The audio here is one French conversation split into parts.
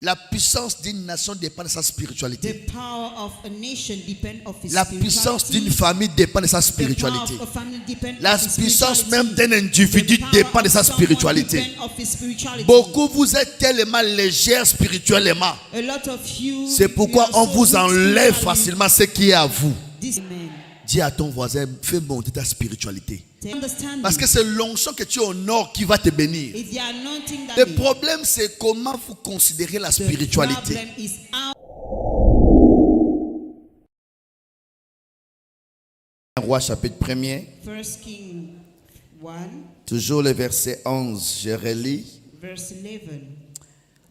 La puissance d'une nation dépend de sa spiritualité. The power of a nation depends of its La puissance spirituality. d'une famille dépend de sa The power spiritualité. of a family depends La of its puissance spirituality. même d'un individu The power dépend de of sa someone spiritualité. depends of his spirituality. Beaucoup, vous êtes tellement légère spirituellement. A lot of you, C'est pourquoi you are on so vous weak enlève spiritually. facilement ce qui est à vous. This man. Dis à ton voisin, fais monter ta spiritualité. Understand Parce que c'est l'onction que tu honores qui va te bénir. it's the anointing that Le problème, c'est comment vous considérez la the spiritualité. problem is how Roi chapitre 1er, First King 1 toujours le verset 11, je relis. verse 11.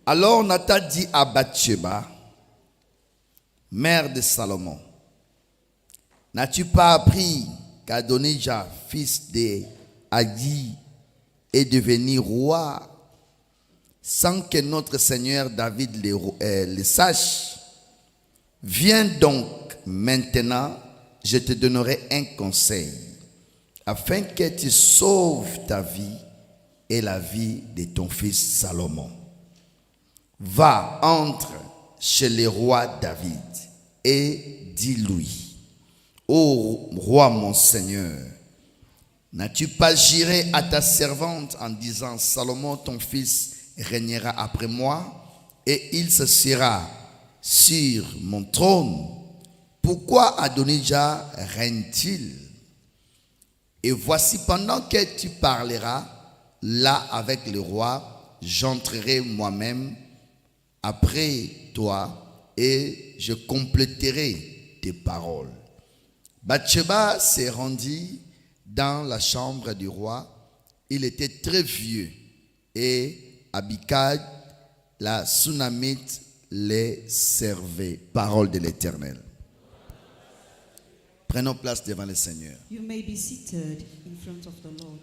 Alors Nathan dit à Bathsheba, mère de Salomon, n'as-tu pas appris qu'Adonijah, fils de Haggi, est devenu roi sans que notre Seigneur David le sache? Viens donc maintenant, je te donnerai un conseil, afin que tu sauves ta vie et la vie de ton fils Salomon. Va, entre chez le roi David et dis-lui, ô roi mon Seigneur, n'as-tu pas juré à ta servante en disant, Salomon ton fils régnera après moi et il s'assiera sur mon trône? Pourquoi Adonijah règne-t-il? Et voici, pendant que tu parleras là avec le roi, j'entrerai moi-même après toi et je compléterai tes paroles. Bathsheba s'est rendue dans la chambre du roi. Il était très vieux et Abikag, la Sunamite, les servait. Parole de l'Éternel. Prenons place devant le Seigneur. You may be seated in front of the Lord.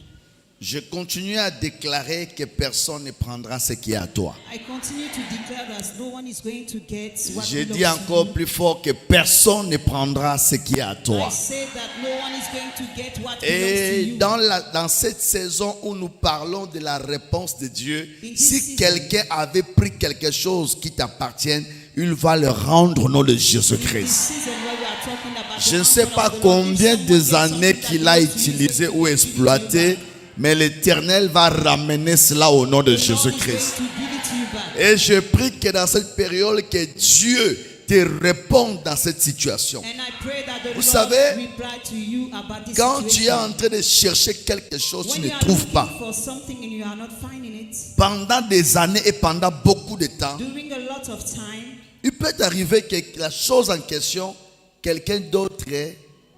Je continue à déclarer que personne ne prendra ce qui est à toi. I continue to declare that no one is going to get what Je belongs dis to encore you. plus fort que personne ne prendra ce qui est à toi. I say that no one is going to get what belongs to Et you. dans cette saison où nous parlons de la réponse de Dieu, In this si season, quelqu'un avait pris quelque chose qui t'appartient, il va le rendre au nom de In this Jésus-Christ. season where we are talking about Je the ne sais answer pas of the Lord, combien if someone des gets années something qu'il that a belongs to you, utilisé ou give it exploité, back. mais l'Éternel va ramener cela au nom de The Lord is going Jésus-Christ. to give it to you back. Et je prie que dans cette période, que Dieu te réponde dans cette situation. And I pray that the Vous Lord savez, reply to you about this Quand tu es situation. en train de chercher quelque chose, tu When ne you are trouves looking pas. for something and you are not finding it, Pendant des années et pendant beaucoup de temps, during a lot of time, il peut arriver que la chose en question, quelqu'un d'autre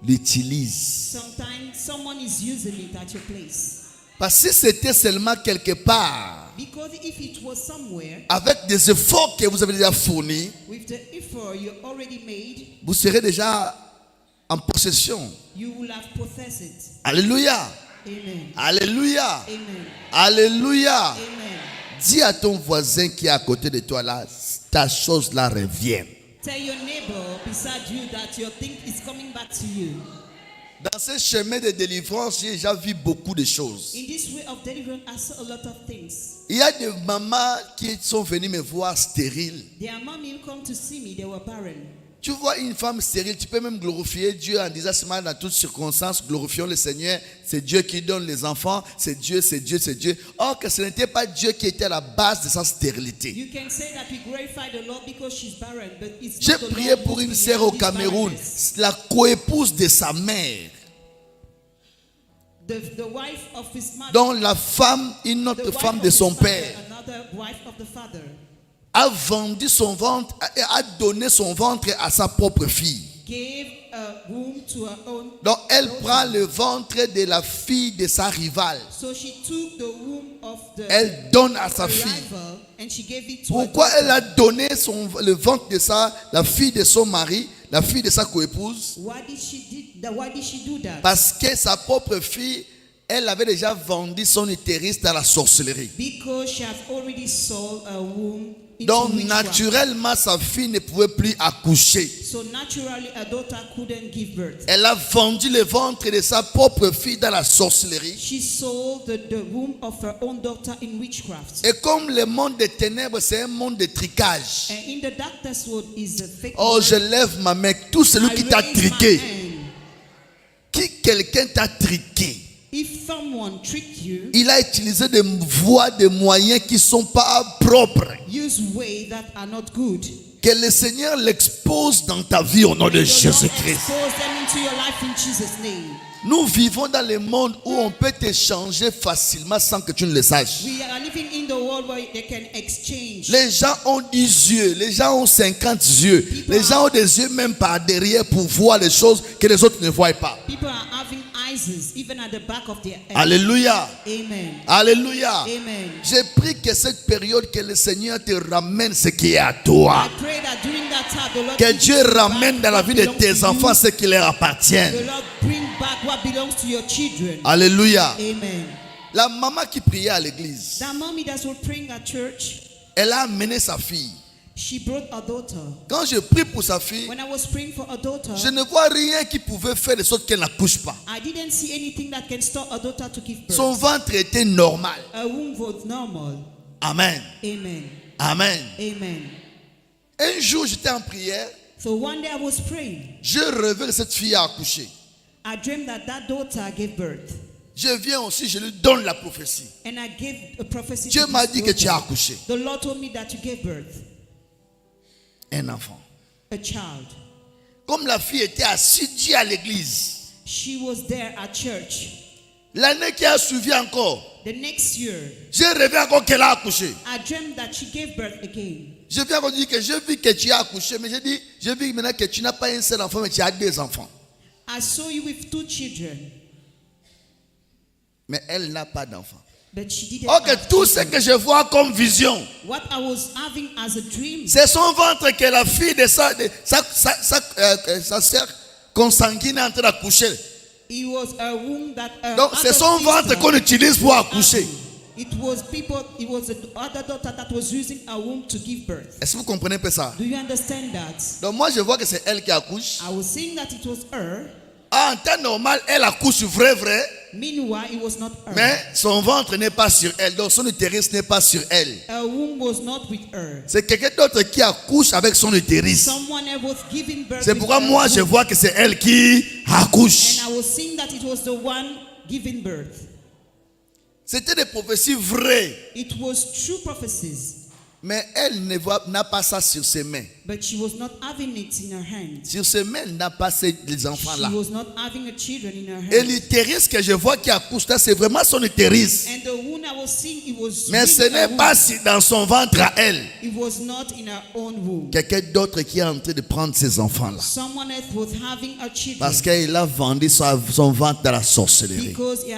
l'utilise. sometimes someone is using it at your place. Parce que si c'était seulement quelque part, Because if it was somewhere, avec des efforts que vous avez déjà fournis, with the effort you already made, vous serez déjà en possession. you will have possessed it. Alléluia. Amen. Alléluia. Amen. Alléluia. Amen. Dis à ton voisin qui est à côté de toi là, ta chose là revient. Tell your neighbor beside you that your thing is coming back to you. Dans ce chemin de délivrance, j'ai déjà vu beaucoup de choses. In this way of deliverance, I saw a lot of things. Il y a des mamans qui sont venues me voir stériles. Their mommy come to see me, they were barren. Tu vois une femme stérile, tu peux même glorifier Dieu en disant ce matin dans toutes circonstances, glorifions le Seigneur. C'est Dieu qui donne les enfants, c'est Dieu, c'est Dieu, c'est Dieu. Or que ce n'était pas Dieu qui était à la base de sa stérilité. You can say that we glorify the Lord because she's barren, but it's J'ai not the prié Lord pour who's une behind sœur au this Cameroun, barrenness. la coépouse de sa mère, The wife of his mother, dont la femme, une the autre wife femme of de his son father, père, another wife of the father, a vendu son ventre et a donné son ventre à sa propre fille. gave a womb to her own. Donc elle daughter. prend le ventre de la fille de sa rivale. So she took the womb of the Elle donne à sa fille. rival and she gave it to her Pourquoi daughter. elle a donné le ventre de la fille de son mari, la fille de sa coépouse? Why did she do that? Parce que sa propre fille, elle avait déjà vendu son utérus dans la sorcellerie. Because she has already sold a womb into Donc witchcraft. naturellement, sa fille ne pouvait plus accoucher. So naturally, a daughter couldn't give birth. Elle a vendu le ventre de sa propre fille dans la sorcellerie. She sold the womb of her own daughter in witchcraft. Et comme le monde des ténèbres, c'est un monde de tricage. And in the darkness world is a fake. Oh, je lève ma main. Tout celui I qui t'a raise my triqué, hand. qui quelqu'un t'a triqué, If someone tricked you, il a utilisé des voies, des moyens qui ne sont pas propres. use ways that are not good. Que le Seigneur l'expose dans ta vie au nom de The Lord Jésus-Christ. expose them into your life in Jesus' name. Nous vivons dans le monde où on peut t'échanger facilement sans que tu ne le saches. We are living in the world where they can exchange. Les gens ont 10 yeux, les gens ont 50 yeux. Les gens ont des yeux même par derrière pour voir les choses que les autres ne voient pas. People are having eyes even at the back of their head. Alléluia. Amen. Alléluia. Amen. J'ai pris que cette période, que le Seigneur te ramène ce qui est à toi. I pray that during that time, the Lord Que gives Dieu you ramène back dans la what vie de belongs tes to enfants you. ce qui leur appartient. The Lord bring back what belongs to your children. Alléluia. Amen. La maman qui priait à l'église, That mommy that was praying at church, elle a amené sa fille. she brought a daughter. Quand je prie pour sa fille, When I was praying for a daughter, je ne vois rien qui pouvait faire de sorte qu'elle n'accouche pas. I didn't see anything that can stop a daughter to give birth. Son ventre était normal. Her womb was normal. Amen. Amen. Amen. Amen. Un jour, j'étais en prière. So one day I was praying. Je rêvais que cette fille a accouché. I dreamed that that daughter gave birth. Je viens aussi, je lui donne la prophétie. And I gave a prophecy Dieu to m'a this dit que tu as daughter. accouché. The Lord told me that you gave birth. Un enfant. A child. Comme la fille était assidue à l'église, She was there at church. l'année qui a suivi encore, The next year, j'ai rêvé encore qu'elle a accouché. I dreamed that she gave birth again. Je viens encore dire que j'ai vu que tu as accouché, mais j'ai vu maintenant que tu n'as pas un seul enfant, mais tu as 2 enfants. I saw you with 2 children, Mais elle n'a pas d'enfant. but she didn't Ok, have tout ce children. que je vois comme vision, What I was having as a dream, c'est son ventre que la fille de sa sœur consanguine est en train d'accoucher. it was a womb that Donc c'est son ventre qu'on utilise pour accoucher. It was the other daughter that was using a womb to give birth. Est-ce que vous comprenez un peu ça? Do you understand that? Donc moi je vois que c'est elle qui accouche. I was saying that it was her. En temps normal, elle accouche vrai. Meanwhile, it was not her. Mais son ventre n'est pas sur elle. Donc son utérus n'est pas sur elle. Her womb was not with her. C'est quelqu'un d'autre qui accouche avec son utérus. Someone else was giving birth. C'est with pourquoi her moi je womb. vois que c'est elle qui accouche. And I was seeing that it was the one giving birth. C'était des prophéties vraies. It was true prophecies, Mais elle n'a pas ça sur ses mains. but she was not having it in her hand. Sur ses mains, elle n'a pas les She enfants-là. was not having a children in her Et hand. l'utérus que je vois qui accouche là, c'est vraiment son utérus. And the womb I was seeing, it was Mais ce with her n'est womb. pas dans son ventre à elle. It was not in her own womb. Quelqu'un d'autre qui est en train de prendre ses enfants-là. Someone else was having a children. Parce qu'il a vendu son ventre dans la sorcellerie. Because he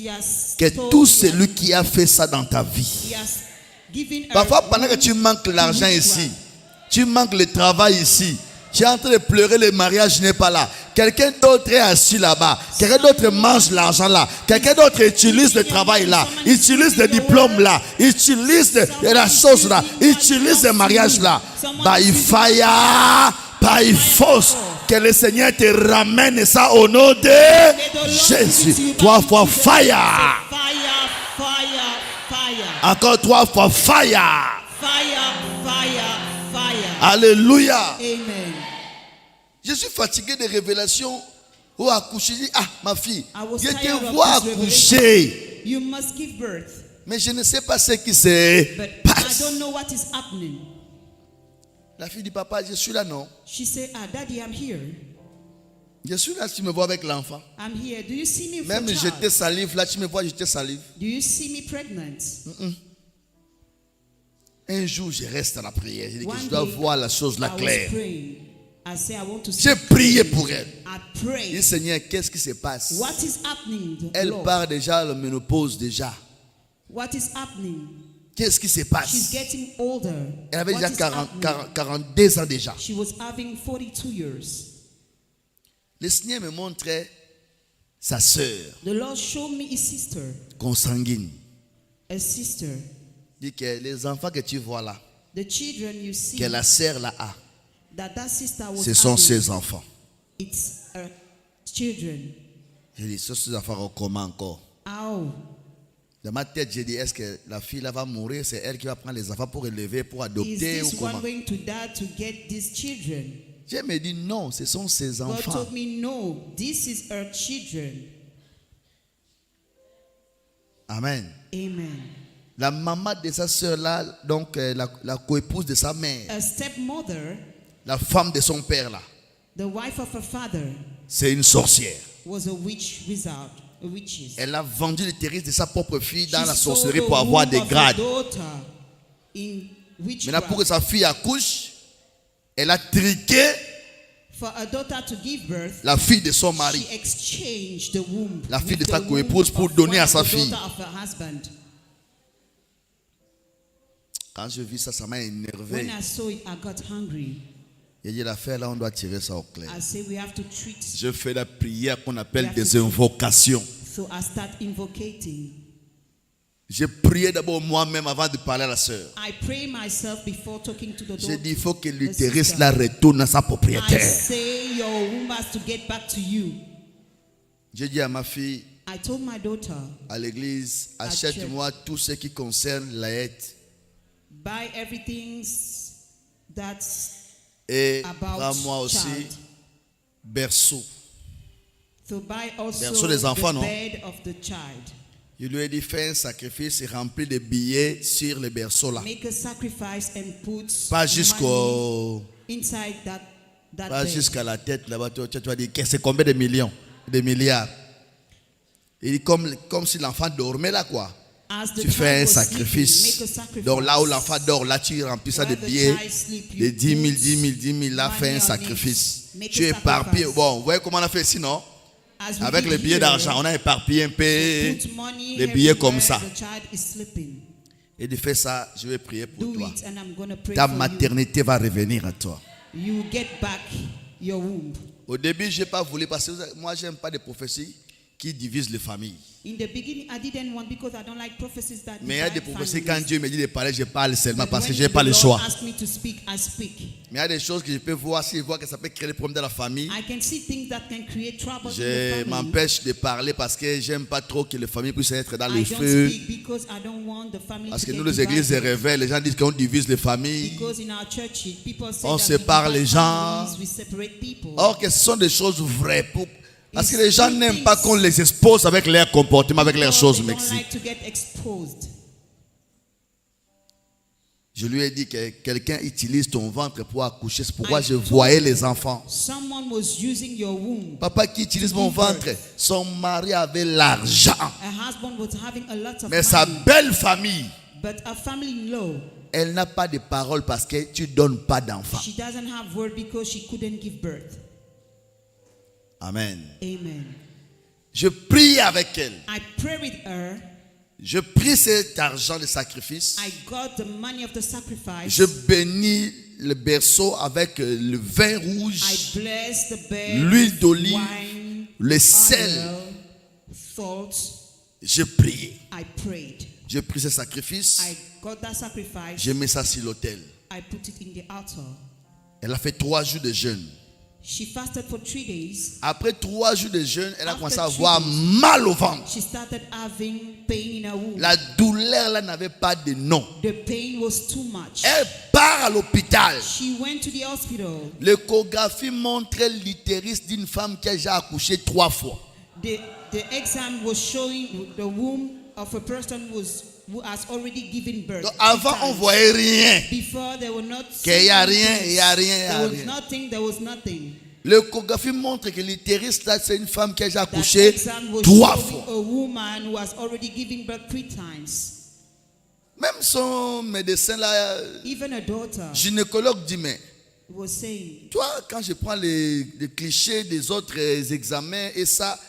has Que stole- tout celui qui a fait ça dans ta vie. he has given her Parfois, pendant que womb tu manques l'argent to ici, witchcraft. tu manques le travail ici, tu es en train de pleurer, le mariage n'est pas là. Quelqu'un d'autre est assis là-bas. Quelqu'un d'autre mange l'argent là. Quelqu'un d'autre utilise le travail là. Utilise le diplôme là. Utilise la chose là. Utilise le mariage là. By fire, by force. Que le Seigneur te ramène ça au nom de May the Lord Jésus. visit you 3 back fois in Jesus' fire. name. Fire, fire, fire. Encore 3 fois fire. Fire, fire, fire. Alléluia. Amen. Je suis fatigué des révélations où accoucher. Je dis, ah, ma fille, I was je tired te of vois this accoucher. You must give birth. Mais je ne sais pas ce qui se But I passe. don't know what is happening. La fille dit, papa, je suis là, non? She said, Daddy, I'm here. Je suis là, tu me vois avec l'enfant. I'm here. Do you see me with Même a jeter child? salive, là, tu me vois jeter salive. Do you see me pregnant? Un jour, je reste à la prière. Je dis que One je dois day, voir la chose là I was claire. praying. I say, I want to see. J'ai prié pour elle. I Je dis, pray. Seigneur, qu'est-ce qui se passe? What is happening, Elle Lord? part déjà à la ménopause déjà. What is happening? Qu'est-ce qui se She's passe? getting older. Elle avait What déjà is 42 ans déjà. She was having 42 years. Le Seigneur me montrait sa sœur The Lord showed me his sister. consanguine. A sister. Il dit que les enfants que tu vois là, The children you see, que la sœur là a, that sister was Ce sont having, ses enfants. it's her children. J'ai dit, ce sont ses enfants, comment encore? How? Dans ma tête, j'ai dit, est-ce que la fille là va mourir? C'est elle qui va prendre les enfants pour élever, pour Is adopter ou this comment? one going to die to get these children? Je me dis, non, ce sont ses God enfants. told me, no, this is her children. Amen. Amen. La maman de sa soeur là, donc la coépouse de sa mère, A stepmother, la femme de son père là, the wife of her father, c'est une sorcière. was a wizard, a witch. Elle a vendu le terrain de sa propre fille dans She la sold sorcellerie the pour avoir womb des of her grades. daughter in Maintenant, pour que witchcraft. sa fille accouche, elle a triqué For a daughter to give birth, la fille de son mari. she exchanged the womb La fille with de sa the womb coépouse pour of donner one à sa of the fille. daughter of her husband. Quand je vis ça, ça m'a énervé. When I saw it, I got hungry. J'ai dit, l'affaire là, on doit tirer ça au clair. I said we have to treat. Je fais la prière qu'on appelle We have des to- invocations. So I start invocating. J'ai prié d'abord moi-même avant de parler à la sœur. I pray myself before talking to the J'ai daughter. dit, il faut que the l'utérus sister. là retourne à sa I propriétaire. say your womb has to get back to you. J'ai dit à ma fille, I told my daughter, à l'église, achète-moi tout ce qui concerne la haie buy everything that's et about prends-moi aussi child. berceau. So buy also Berceau des enfants, the non? bed of the child. Je lui ai dit, fais un sacrifice et remplis de billets sur le berceau là. Make a sacrifice and put Pas money jusqu'au, inside that pas bed. jusqu'à la tête là-bas. Tu vas dire, c'est combien de millions, de milliards? Il dit, comme si l'enfant dormait là quoi. As the Tu fais un child was sleeping, make a sacrifice. sacrifice. Donc là où l'enfant dort, là tu remplis ça de Where the billets child sleep, de you 10 000, put 10 000, 10 000. Là, money fais un on it. sacrifice. Make Tu a éparpilles. sacrifice. Bon, vous voyez comment on a fait ici, non? As we Avec did les billets here, d'argent, on a éparpillé un peu put money les billets comme everywhere ça. the child is sleeping. Et de faire ça, je vais prier pour Do toi. it and I'm going to pray Ta for maternité va revenir à toi. you. You get back your womb. Au début, je n'ai pas voulu parce que moi, je n'aime pas des prophéties qui divisent les familles. In the beginning, I didn't want because I don't like prophecies that Mais il y a des divide prophéties, families. quand Dieu me dit de parler, je parle seulement But parce que when je n'ai pas the le Lord choix. asks me to speak, I speak. Mais il y a des choses que je peux voir, si je vois que ça peut créer des problèmes dans la famille, I can see things that can create trouble in the je family. m'empêche de parler parce que j'aime pas trop que les familles puissent être dans I le don't feu. speak because I don't want the family Parce to que get nous, les églises se divided. révèlent, les gens disent qu'on divise les familles. Because in our churches, people say On that sépare we les divide gens. families, we separate people. Or que ce sont des choses vraies. Parce que It's les gens good n'aiment pas things. qu'on les expose avec leur comportement, avec leurs Because choses they don't mexiques. like to get exposed. Je lui ai dit que quelqu'un utilise ton ventre pour accoucher. C'est pourquoi I je told voyais les enfants. Someone was using your womb. Papa qui utilise mon ventre, son mari avait l'argent. A husband was having a lot of Mais sa money. belle famille, But a family-in-law, elle n'a pas de parole parce que tu ne donnes pas d'enfants. she doesn't have word because she couldn't give birth. Amen. Amen. Je prie avec elle. I pray with her. Je prie cet argent de sacrifice. I got the money of the sacrifice. Je bénis le berceau avec le vin I rouge, bless the bed, l'huile d'olive, wine, le sel. oil, salt. Je prie. I prayed. Je prie ce sacrifice. I got that sacrifice. Je mets ça sur l'autel. I put it in the altar. Elle a fait 3 jours de jeûne. She fasted for 3 days. Après 3 jours de jeûne, elle a After commencé à 3 avoir days, mal au ventre. She started having pain in her womb. La douleur là n'avait pas de nom. The pain was too much. Elle part à l'hôpital. She went to the hospital. L'échographie montrait l'utérus d'une femme qui a déjà accouché 3 fois. The exam was showing the womb of a person who has already given birth. Donc avant, on voyait rien. Before they were not Qu'il y a seeing rien, things. il y a rien, il y a There was rien. nothing, there was nothing. L'échographie montre que l'utérus là, c'est une femme qui a déjà That accouché exam was 3 showing fois. a woman who has already given birth 3 times. Même son médecin là, Even a daughter gynécologue dit, mais was saying, toi, quand je prends les clichés des autres examens et ça,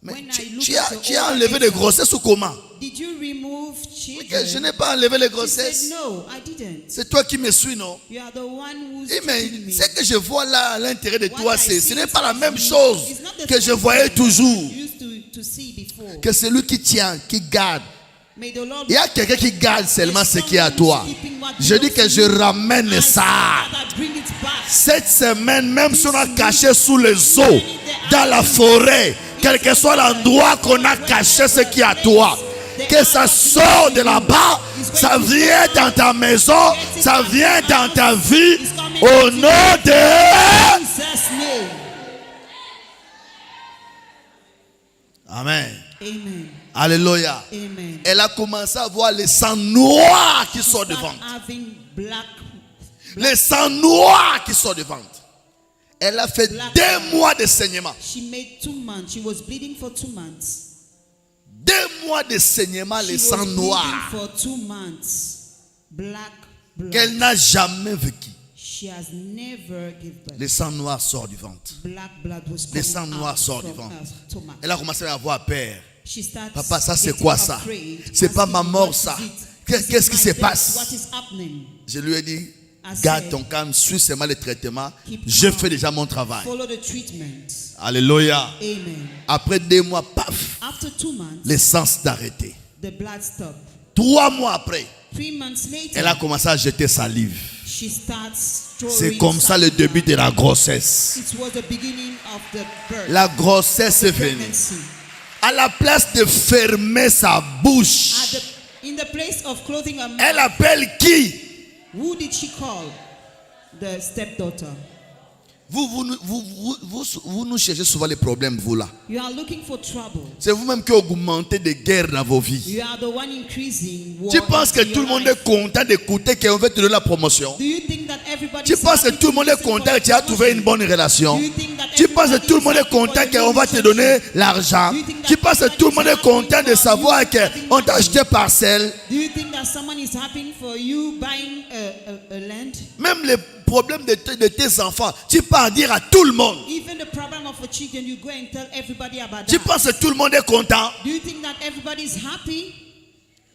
mais When tu, I look tu at as, the tu as older enlevé des exam, grossesses ou comment? did you remove Que je children? n'ai pas enlevé les She grossesses. said, no, I didn't. C'est toi qui me suis, non? You are the one who's Et mais treating me. ce que je vois là à l'intérieur de What toi, I ce see n'est pas la inside même you chose is not the que je same voyais thing toujours. you used to see before. Que celui qui tient, qui garde. May the Lord Il y a quelqu'un qui garde seulement There's ce qui est à someone toi. who's keeping what Je dis belongs que to je you. ramène I ça. say that I bring it back. Cette semaine, même si on a caché sous les eaux, dans la forêt, quel que soit l'endroit qu'on a caché ce qui est à toi, que ça sort de là-bas, ça vient dans ta maison, ça vient dans ta vie, au nom de... Jesus' name. Amen. Amen. Alléluia. Amen. Elle a commencé à voir le sang noir qui sort du Start ventre. having black. Le sang noir qui sort du ventre. Elle a fait 2 mois de saignement. She made 2 months. She was bleeding for 2 months. 2 mois de saignement, She le was sang bleeding noir for 2 months. Black blood. qu'elle n'a jamais vécu. She has never given birth. Le sang noir sort du ventre. Black blood was Le coming sang noir out sort du from ventre. her stomach. Elle a commencé à avoir peur. She starts Papa, ça c'est getting quoi ça? afraid, C'est pas ma asking, mort what ça. is it? Qu'est-ce qui Is se it my passe? death? What is happening? Je lui ai dit, I garde said, ton calme, suis seulement le traitement. keep Je calm. fais déjà mon travail. Follow the treatment. Alléluia. Amen. Après 2 mois, paf, After 2 months, le sang s'est arrêté. the blood stopped. 3 mois après, 3 months later, elle a commencé à jeter salive. she starts throwing C'est comme ça le saliva. début de la grossesse. It was the beginning of the birth. La grossesse est venue. Pregnancy. À la place de fermer sa bouche, In the place of clothing a elle mouth, appelle qui? who did she call? The stepdaughter. Vous nous cherchez souvent les problèmes, vous là. You are looking for trouble. C'est vous-même qui augmentez des guerres dans vos vies. You are the one increasing war. Tu penses que into tout le your monde life. est content d'écouter qu'on veut te donner la promotion? Do you think that everybody Tu is penses que happy tout le to monde est listen for content que tu as trouvé une bonne relation? Do you think that Tu penses que everybody tout le is monde est happy for content a qu'on va te relationship? donner l'argent? Do you think that Tu penses que tout le monde est everybody is content happy de for savoir you having qu'on t'a money? acheté parcelle? Do you think that someone is happy for you buying a land? Même les problèmes de tes enfants, tu peux en dire à tout le monde. Even the problem of a children, you go and tell everybody about Tu that. penses que tout le monde est content? Do you think that everybody is happy?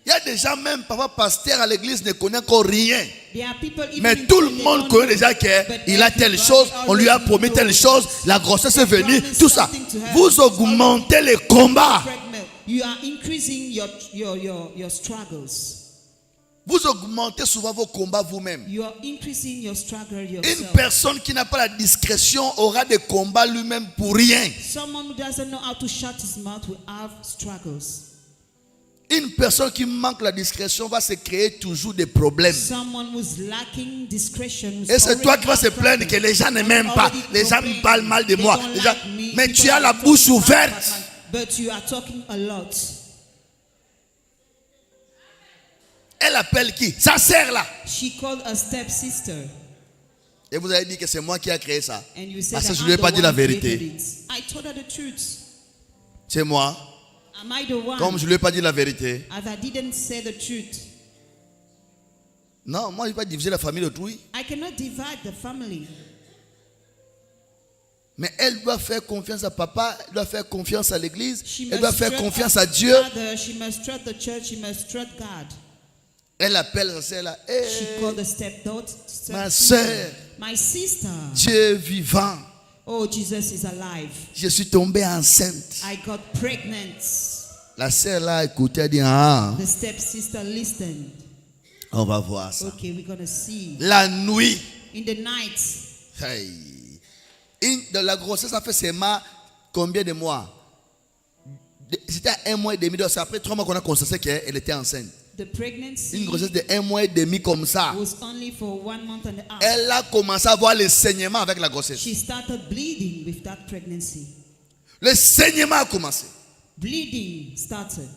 Il y a des gens, même papa pasteur à l'église ne connaît encore rien. There are people even Mais in tout le church, they monde don't connaît know. déjà But qu'il a telle everybody chose, on lui a already promis telle knows. chose, la grossesse est They venue, promised tout ça. something to her. Vous augmentez les combats. Pregnant. You are increasing your struggles. Vous augmentez souvent vos combats vous-même. You are increasing your struggle Une yourself. personne qui n'a pas la discrétion aura des combats lui-même pour rien. Someone who doesn't know how to shut his mouth will have struggles. Une personne qui manque la discrétion va se créer toujours des problèmes. Someone who's lacking discretion. who's Et c'est already toi qui vas se have plaindre que les gens ne m'aiment pas. already Les gens me complained. parlent mal de They moi. don't Les gens- like me. Mais People tu as are la talking bouche bad ouverte. about me. But you are talking a lot. Elle appelle qui? Sa sœur là. She called a stepsister. Et vous avez dit que c'est moi qui ai créé ça. And you said Parce que that je ne lui ai I'm pas the dit la one who created vérité. it. I told her the truth. C'est moi. Am I the one? Comme je ne lui ai pas dit la vérité. As I didn't say the truth. Non, moi je ne vais pas diviser la famille d'autrui. I cannot divide the family. Mais elle doit faire confiance à papa, elle doit faire confiance à l'église, She elle doit must faire trust confiance her à Dieu. Father, she must trust the church, she must trust God. Elle appelle sa sœur là. She Hey, called the stepdaughter. ma stepsister. sœur, My sister. Dieu est vivant. Oh, Jesus is alive. Je suis tombée enceinte. I got pregnant. La sœur là a écouté, elle a dit, ah, The stepsister listened. on va voir ça. Okay, we're gonna see. La nuit, In the night, hey, de la grossesse, ça fait seulement combien de mois? C'était 1 mois et demi. Donc c'est après 3 mois qu'on a constaté qu'elle était enceinte. the pregnancy Une grossesse de 1 mois et demi comme ça. was only for 1 month and a half. Elle a commencé à voir le saignement avec la grossesse. She started bleeding with that pregnancy. Le saignement a commencé. Bleeding started.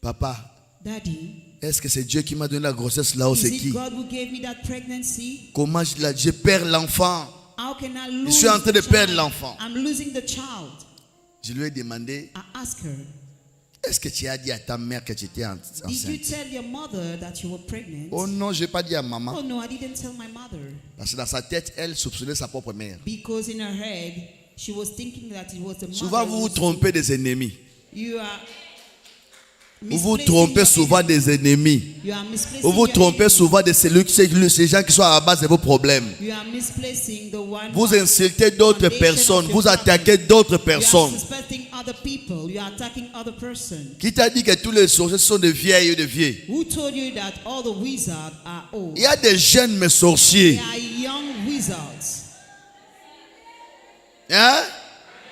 Papa, Daddy, est-ce que c'est Dieu qui m'a donné la grossesse là ou is c'est it qui? God who gave me that pregnancy? Comment je perds l'enfant? How can I Je lose suis en train de the perdre child? l'enfant. I'm losing the child. Je lui ai demandé, I asked her, est-ce que tu as dit à ta mère que tu étais did you enceinte? tell your mother that you were pregnant? Oh non, je n'ai pas dit à Oh maman. no, I didn't tell my mother. Parce que dans sa tête, elle soupçonnait sa propre mère. Because in her head, she was thinking that it was the Souvent, mother. vous vous who's- trompez des ennemis. You are Vous vous misplacing trompez your souvent enemy. des ennemis. You are misplacing Vous vous your trompez enemy. souvent de ces gens qui sont à la base de vos problèmes. You are misplacing the one Vous who- insultez d'autres foundation personnes. of your Vous attaquez family. d'autres You are personnes. suspecting other people. You are attacking other person. Qui t'a dit que tous les sorciers sont des vieilles et des vieux? Who told you that all the wizards are old? Il y a des jeunes mais sorciers. They are young wizards. Hein?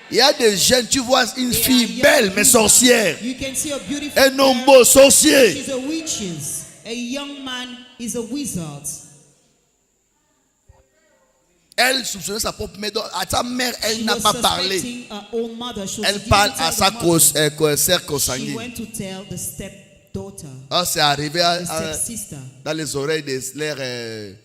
Il y a des jeunes, tu vois une They fille are young belle mais people. sorcière. You can see a beautiful Un homme girl. beau sorcier. She's a witch. A young man is a wizard. Elle soupçonnait sa propre mère. Donc, à sa mère, elle She n'a was pas parlé. suspecting her own mother. She was Elle didn't parle tell à the sa mother. sœur She consanguine. went to tell the stepdaughter, Ah, c'est arrivé the stepsister. dans les oreilles de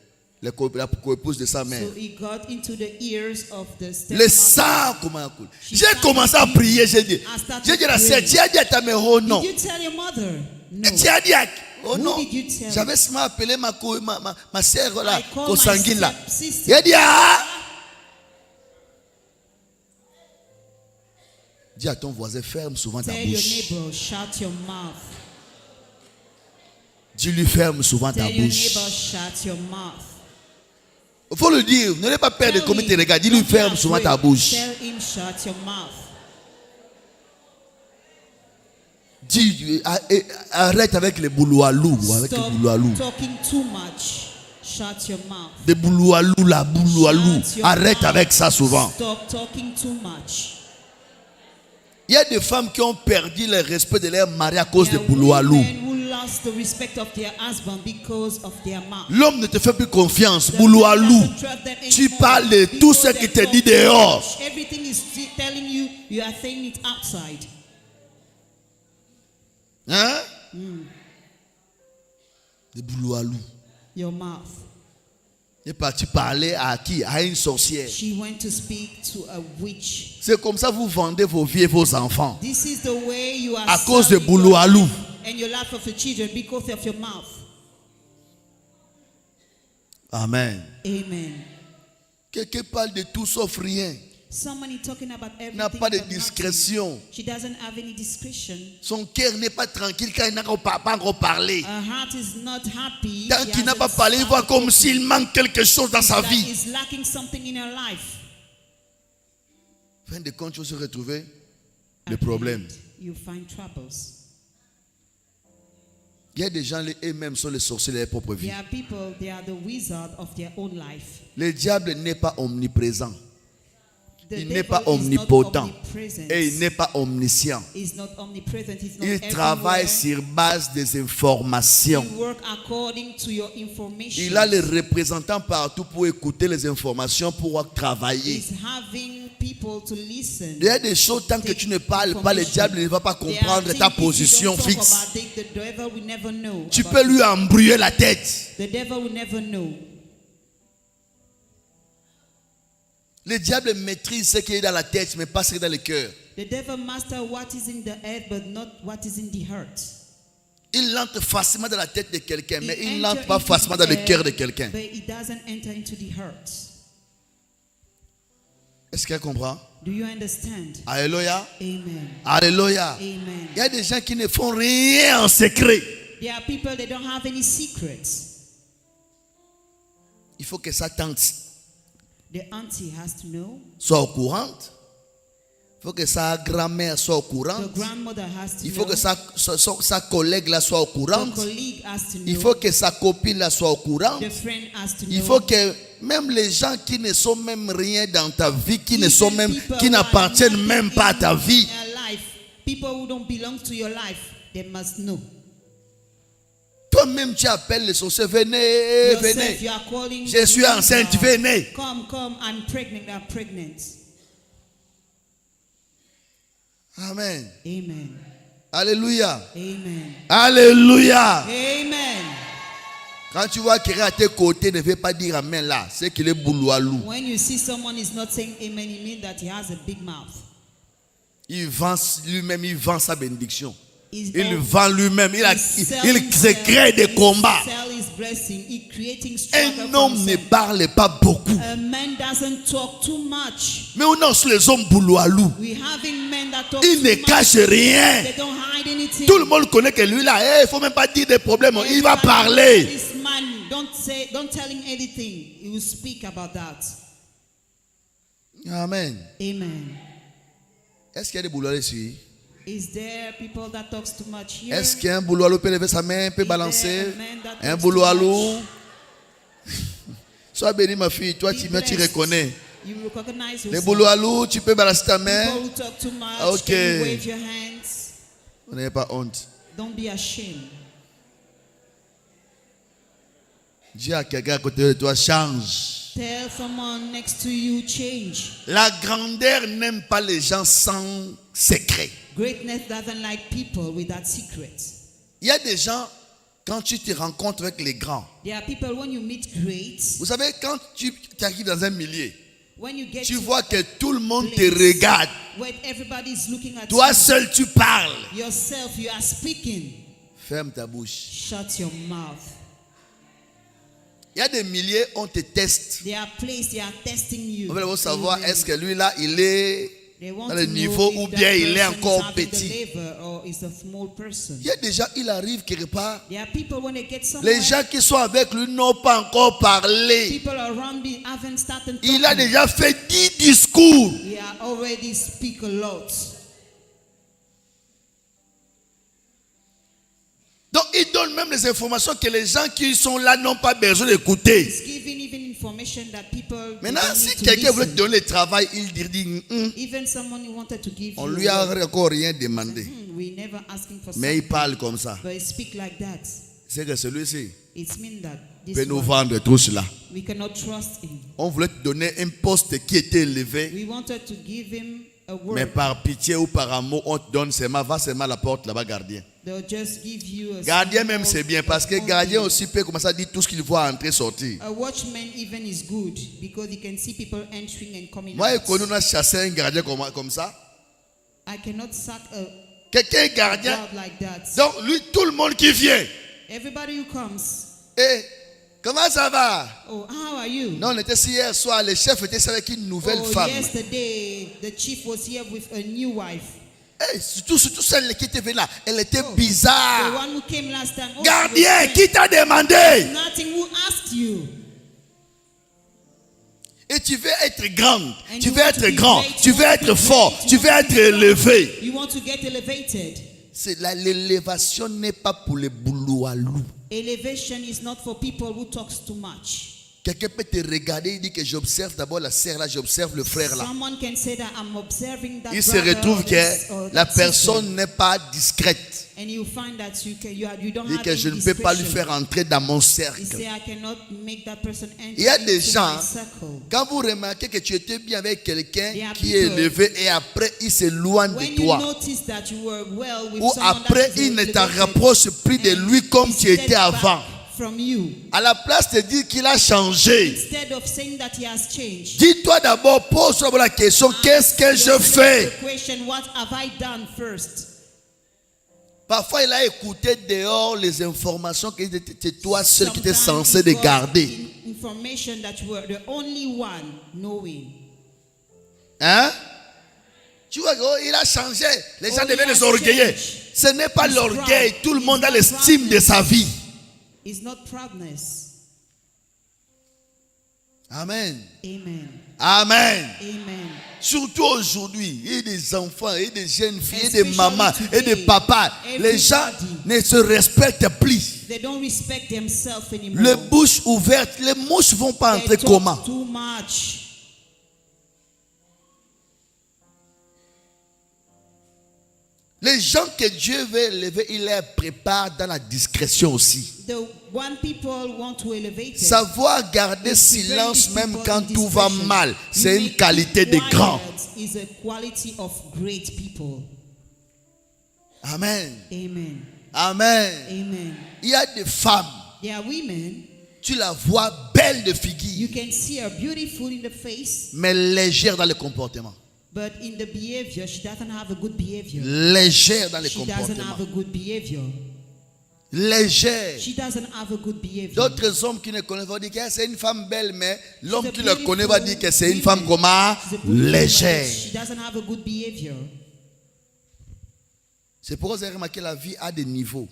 la co-épouse de sa mère. So he got into the ears of the Le stepmother. sang comment coule. She J'ai commencé à prier, j'ai dit à la sœur, tu as dit à ta mère, oh non. Did you tell your mother? No. Tu as dit à, oh Who non. did you tell? J'avais seulement appelé ma sœur là, I called consanguine my là. stepsister. Il a dit, ah. Dis à ton voisin, ferme souvent ta Tell your bouche. neighbor, shut your mouth. Dis-lui, ferme souvent ta Tell your bouche. neighbor, shut your mouth. Il faut le dire, ne l'ayez pas peur de Tell comment him, tu regardes. Dis-lui, don't be ferme souvent ta afraid. bouche. Tell him, shut your mouth. Dis, arrête avec les bouloualou. Avec les Stop bouloualou. talking too much. Shut your mouth. Des bouloualou, la bouloualou. Shut your Arrête mouth. avec ça souvent. Stop talking too much. Il y a des femmes qui ont perdu le respect de leur mari à cause de There are bouloualou. women who lost the respect of their husband because of their mouth. L'homme ne te fait plus confiance. The Bouloualou. man doesn't trust them Tu anymore parles de tout because ce qui te they dit talk dehors. too much. Everything is telling you, you are saying it outside. Hein? Des bouloualou. Your mouth. Il est parti parler à qui? À une sorcière. She went to speak to a witch. C'est comme ça que vous vendez vos vies et vos enfants. This is the way you are À cause de serving bouloualou. your life and your life of your children because of your mouth. Amen. Amen. Quelqu'un parle de tout sauf rien. Somebody talking about everything. N'a pas de but nothing. discrétion. She doesn't have any discretion. Son cœur n'est pas tranquille quand il n'a pas encore parlé. Her heart is not happy. Tant She qu'il n'a hasn't pas parlé, il voit started comme talking. s'il manque quelque chose dans sa Like vie. is lacking something in her life. Fin de compte, tu vas se retrouver le At problème. the end, you find troubles. Il y a des gens, eux-mêmes sont les sorciers de leur propre vie. There are people, they are the wizard of their own life. Le diable n'est pas omniprésent. The Il devil n'est pas is not omnipotent. omnipresent. Et il n'est pas omniscient. He's not omnipresent. He's not Il everywhere. travaille sur base des informations. You work according to your information. Il a les représentants partout pour écouter les informations, pour travailler. He's having people to listen. Il y a des choses, tant que tu ne parles pas, le diable ne va pas comprendre ta position fixe. The devil will never know. Tu about peux lui embrouiller la tête. it. The devil will never know. Le diable maîtrise ce qui est dans la tête, mais pas ce qui est dans le cœur. The devil master what is in the head, but not what is in the heart. Il entre facilement dans la tête de quelqu'un, mais He il enter n'entre pas into facilement the dans le head, cœur de quelqu'un. But he doesn't enter into the heart. Est-ce qu'elle comprend? Do you understand? Alléluia. Amen. Alléluia. Amen. Il y a des gens qui ne font rien en secret. There are people that don't have any secrets. Il faut que sa tante The auntie has to know. soit au courant. Il faut que sa grand-mère soit au courant. The grandmother has to Il faut know. que sa collègue là soit au courant. The colleague has to know. Il faut que sa copine là soit au courant. The friend has to know. Il faut que même les gens qui ne sont même rien dans ta vie, qui ne sont Even même, people qui who are n'appartiennent nothing même pas à ta in vie. your life, people who don't belong to your life, they must know. Toi-même tu appelles les sorciers, venez, Yourself, venez. you are calling Je suis the enceinte, wizard. venez. Come, I'm pregnant, I'm pregnant. Amen. Amen. Alléluia. Amen. Alléluia. Amen. Quand tu vois quelqu'un à tes côtés, ne veut pas dire amen là. C'est qu'il est bouloualou. When you see someone is not saying amen, it means that he has a big mouth. Il vend lui-même, il vend sa bénédiction. He's Il all- vend lui-même. Il he's selling se crée des he combats. sell his blessing. He creating struggle Un for homme ne himself. parle pas beaucoup. A man doesn't talk too much. Mais on a aussi les hommes bouloualou. We having men that talk Il too ne much. cache rien. They don't hide anything. Tout le monde connaît que lui là, il ne faut même pas dire des problèmes. Il va Everybody parler. knows this man, don't tell him anything. He will speak about that. Amen. Amen. Est-ce qu'il y a des bouloualous ici? Is there people that talks too much here? Est-ce qu'un bouloualou peut lever sa main, peut Is balancer? there a man that Un talks too bouloualou. much? Sois béni ma fille, toi Be tu blessed. reconnais. You recognize Les yourself. boulots à loup, tu peux balancer ta main. People who talk too much, Ok. can you wave your hands? Vous n'avez pas honte. Don't be ashamed. Dis à quelqu'un à côté de toi, change. Tell someone next to you, change. La grandeur n'aime pas les gens sans secret. Greatness doesn't like people without secrets. Il y a des gens, quand tu te rencontres avec les grands, There are people when you meet greats, vous savez, quand tu arrives dans un milieu, when you get tu to vois que tout le monde te place regarde. where everybody is looking at Toi you, seul, tu parles. yourself, you are speaking. Ferme ta bouche. Shut your mouth. Il y a des milliers, on te teste. They are placed, they are testing you. On veut savoir, Amen. est-ce que lui là, il est They want dans le to know niveau if ou that bien il est person is encore having the petit. liver or is a small person. Il y a des gens, il arrive quelque part. There are people when they get somewhere, Les gens qui sont avec lui n'ont pas encore parlé. people around me haven't started Il a talking. déjà fait 10 discours. We are already speak a lot. Donc il donne même les informations que les gens qui sont là n'ont pas besoin d'écouter. It's giving even information that people Maintenant, don't si need to quelqu'un voulait te listen. donner le travail, il dit, Even someone who wanted to give on you lui a work, encore rien demandé. we never asking for Mais il something, parle comme ça. but speak like that. C'est que celui-ci It means that peut this nous one, vendre tout cela. we cannot trust him. On voulait te donner un poste qui était élevé, We wanted to give him a mais word. par pitié ou par amour, on te donne seulement, va seulement à la porte là-bas, gardien. They'll just give you a Gardien small même c'est bien parce que only. gardien aussi peut commencer à dire tout ce qu'il voit entrer sortir. A watchman even is good because he can see people entering and coming Moi, out. on a chassé un gardien comme ça. I cannot sack a Quelqu'un est gardien. guard like that. Donc lui, tout le monde qui vient. Everybody who comes, Et comment ça va? oh, how are you? Non, on était ici hier soir, le chef était avec une nouvelle Oh, femme. yesterday the chief was here with a new wife. Et surtout celle qui était venue là, elle était The bizarre. one who came last time. Oh, Gardien, she was qui t'a demandé? nothing who asked you. Et tu veux être grande, And tu you veux want être to be grand, great, tu you veux want to être be fort, great, tu you veux want to être be strong. élevé. You want to get elevated. L'élévation n'est pas pour les boulots à loup. Elevation is not for people who talks too much. Quelqu'un peut te regarder, il dit que j'observe d'abord la sœur là, j'observe le frère là. Someone can say that I'm observing that Il se brother retrouve or this or que la that sister. personne n'est pas discrète. And you find that you don't Il dit have que any je ne peux pas lui discretion. faire entrer dans mon You cercle. say I cannot make that person enter Il y a des into gens, my circle. quand vous remarquez que tu étais bien avec quelqu'un There are qui est people- élevé et après il s'éloigne When de you toi, notice that you were well with ou someone après that is il ne elevated, t'en rapproche plus de and lui comme he tu étais steps back avant. from you, À la place de dire qu'il a changé, instead of saying that he has changed, dis-toi d'abord, pose-toi la question, qu'est-ce que je yourself fais? the question, what have I done first? Parfois, il a écouté dehors les informations que c'était toi seul qui étais Sometimes censé it de was garder. information that you were the only one knowing. Hein? Tu vois, oh, il a changé. Les gens Oh, deviennent he has des orgueilleux. changed. Ce n'est pas He's l'orgueil. proud. Tout le monde a He's not l'estime de sa vie. It's not proudness. Amen. Amen. Amen. Amen. Surtout aujourd'hui, il y a des enfants, il y a des jeunes filles, il y a des Especially mamans, et des today, papas. Les gens ne se respectent plus. They don't respect themselves anymore. Les bouches ouvertes, les mouches vont pas They entrer talk comment? too much. Les gens que Dieu veut élever, il les prépare dans la discrétion aussi. The one people want to elevate them, Savoir garder is to silence bring même people quand in tout va discretion. mal, c'est une Make qualité de quiet grand. is a quality of great people. Amen. Amen. Amen. Amen. Il y a des femmes, There are women, tu la vois belle de you figure, can see her beautiful in the face, mais légère dans le comportement. but in the behavior, she doesn't have a good behavior. Légère dans le She doesn't have comportement. a good behavior. Légère. She doesn't have a good behavior. D'autres hommes qui ne connaissent pas vont dire que c'est une femme belle, mais l'homme She's a qui le connaît va dire que c'est une beautiful femme comment? She's a beautiful woman, but Légère. she doesn't have a good behavior. C'est pourquoi vous avez remarqué que la vie a des niveaux.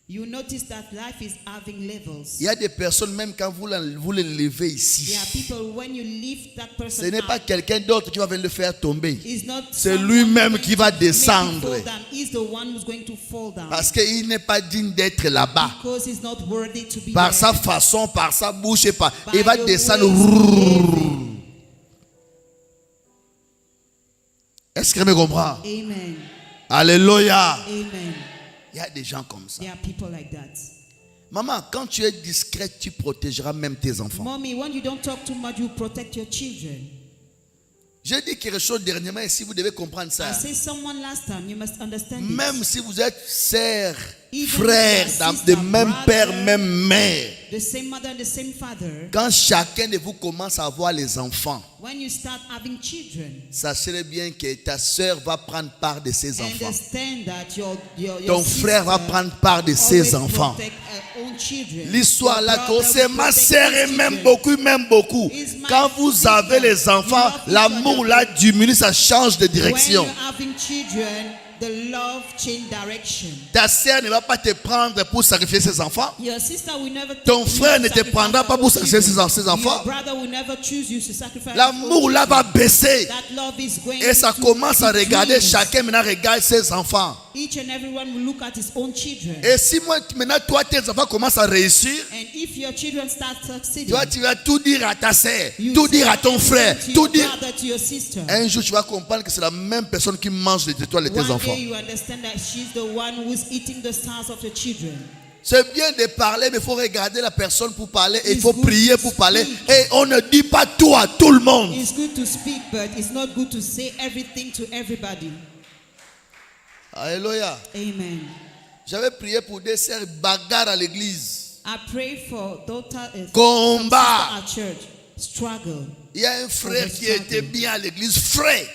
You notice that life is having levels. Il y a des personnes, même quand vous les levez ici, There are people, when you lift that person ce n'est pas up, quelqu'un d'autre qui va venir le faire tomber. it's not C'est someone lui-même going qui va to make you descendre. fall down. He's the one who's going to fall down. Parce qu'il n'est pas digne d'être là-bas. Because he's not worthy to be Par there. sa façon, par sa bouche, et par... By il va the descendre. ways of behaving. Est-ce qu'elle me comprend? Amen. Alléluia. Amen. Il y a des gens comme ça. There are people like that. Maman, quand tu es discrète, tu protégeras même tes enfants. Mommy, when you don't talk too much, you protect your children. J'ai dit quelque chose dernièrement et si vous devez comprendre ça. I said someone last time, you must understand Même it. si vous êtes sœurs, Even frères, if you are de sister, même brother, père, même mère, The same mother and the same father. quand chacun de vous commence à avoir les enfants, When you start having children, sachez bien que ta sœur va prendre part de ses enfants. understand that your Ton frère va prendre part de ses always enfants. protect her own children. L'histoire Your là, brother c'est will ma protect sœur his et même children. beaucoup. Is my Quand vous sister. avez les enfants, You love each l'amour other. là diminue, ça change de direction. When you're having children, the love change direction. Ta sœur ne va pas te prendre pour sacrifier ses enfants. Your sister will never Ton take you frère to ne te sacrifice prendra her pas own pour sacrifier children. ses enfants. Your brother will never choose you to sacrifice L'amour his là own va children. baisser. That love is going Et ça to commence à regarder, decrease. chacun maintenant regarde ses enfants. Each and everyone will look at his own children. Et si maintenant toi tes enfants commencent à réussir, And if your children start succeeding, toi tu vas tout dire à ta sœur, you tout say dire à ton frère, to tout your dire. brother, to your sister. Un jour tu vas comprendre que c'est la même personne qui mange de toi et tes One enfants. day you understand that she's the one who's eating the stars of your children. C'est bien de parler, mais il faut regarder la personne pour parler et il It's faut good prier to pour parler. speak. Et on ne dit pas tout à tout le monde. It's good to speak, but it's not good to say everything to everybody. Alléluia. Amen. J'avais prié pour des sœurs bagarres à l'église. I pray for daughter Combat. at church. Struggle. Il y a un frère qui était bien à l'église, frère.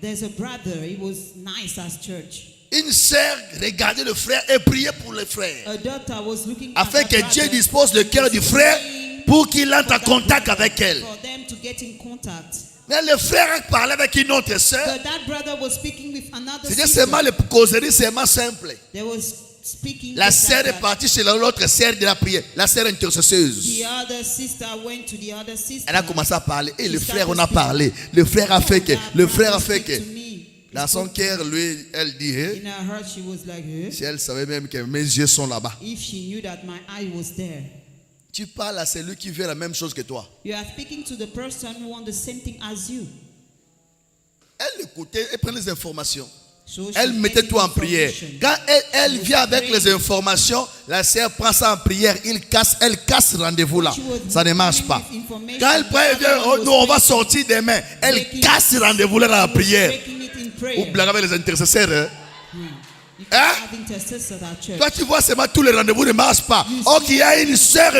There's a brother, he was nice at church. Une sœur regardait le frère et priait pour le frère. A daughter was looking Afin at que her Dieu brother, dispose le cœur du frère pour qu'il entre en for that contact brother, avec elle. For them to get in contact. Mais le frère parlait avec une autre sœur. But that brother was speaking with another C'était sister. seulement les causeries, seulement simple. They was speaking La just sœur like est that. partie chez l'autre sœur de la prière, la sœur intercesseuse. The other sister went to the other sister. Elle a commencé à parler. Et le She frère, on started a parlé. Le frère a fait que. That Le frère a brother fait speak que. to me. Dans son cœur, lui, elle dit, In her heart, she was like, hey, si elle savait même que mes yeux sont là-bas. if she knew that my eye was there. Tu parles à celui qui veut la même chose que toi. You are speaking to the person who wants the same thing as you. Elle écoutait, elle prenait les informations. So Elle she's mettait getting tout en prière. information. Quand elle vient avec les informations, la sœur prend ça en prière. Elle casse le rendez-vous là. Ça ne marche pas. Quand elle prend, elle vient, oh, nous on va sortir demain. Elle casse le rendez-vous là dans la prière. Breaking it in prayer. Ou blague avec les intercesseurs. Hein? You can Hein? have intercessors at church. Toi tu vois seulement tous les rendez-vous ne marchent pas. Oh, qu'il y a une sœur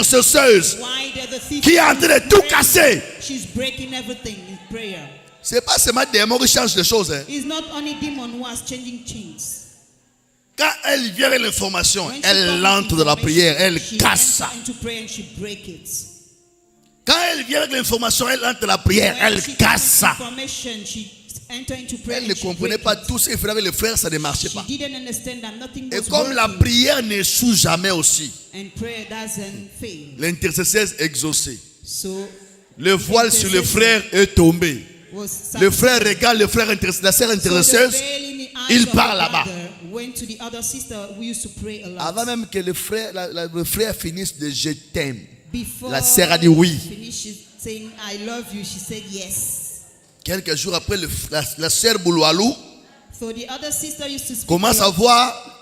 intercesseuse Why they're the thief qui est en train de tout casser. She's breaking everything in prayer. C'est pas seulement des démons qui changent les choses. Hein. It's not only demon who has changing chains. Quand elle vient avec l'information, When she elle comes entre with dans la information, prière, elle she casse ça. enters into prayer and she break it. Quand elle vient avec l'information, elle entre dans la prière, When elle she casse comes ça. with information, she enter into prayer Elle ne and she comprenait break pas it. tout ce qu'il faisait avec les frères, ça ne marchait She pas. didn't understand that nothing Et was comme la working, prière n'échoue jamais aussi, and prayer doesn't fail. l'intercesseur exaucé. So Le voile sur le frère est tombé. was Le frère regarde le frère intercesseur, la sœur intercesseuse. Il part là-bas. Went to the other sister who used to pray a lot. Avant même que le frère finisse de je t'aime. Before La sœur a dit oui. she finished saying I love you, she said yes. Quelques jours après, la sœur Bouloualou So the other sister used to speak commence a à lot. voir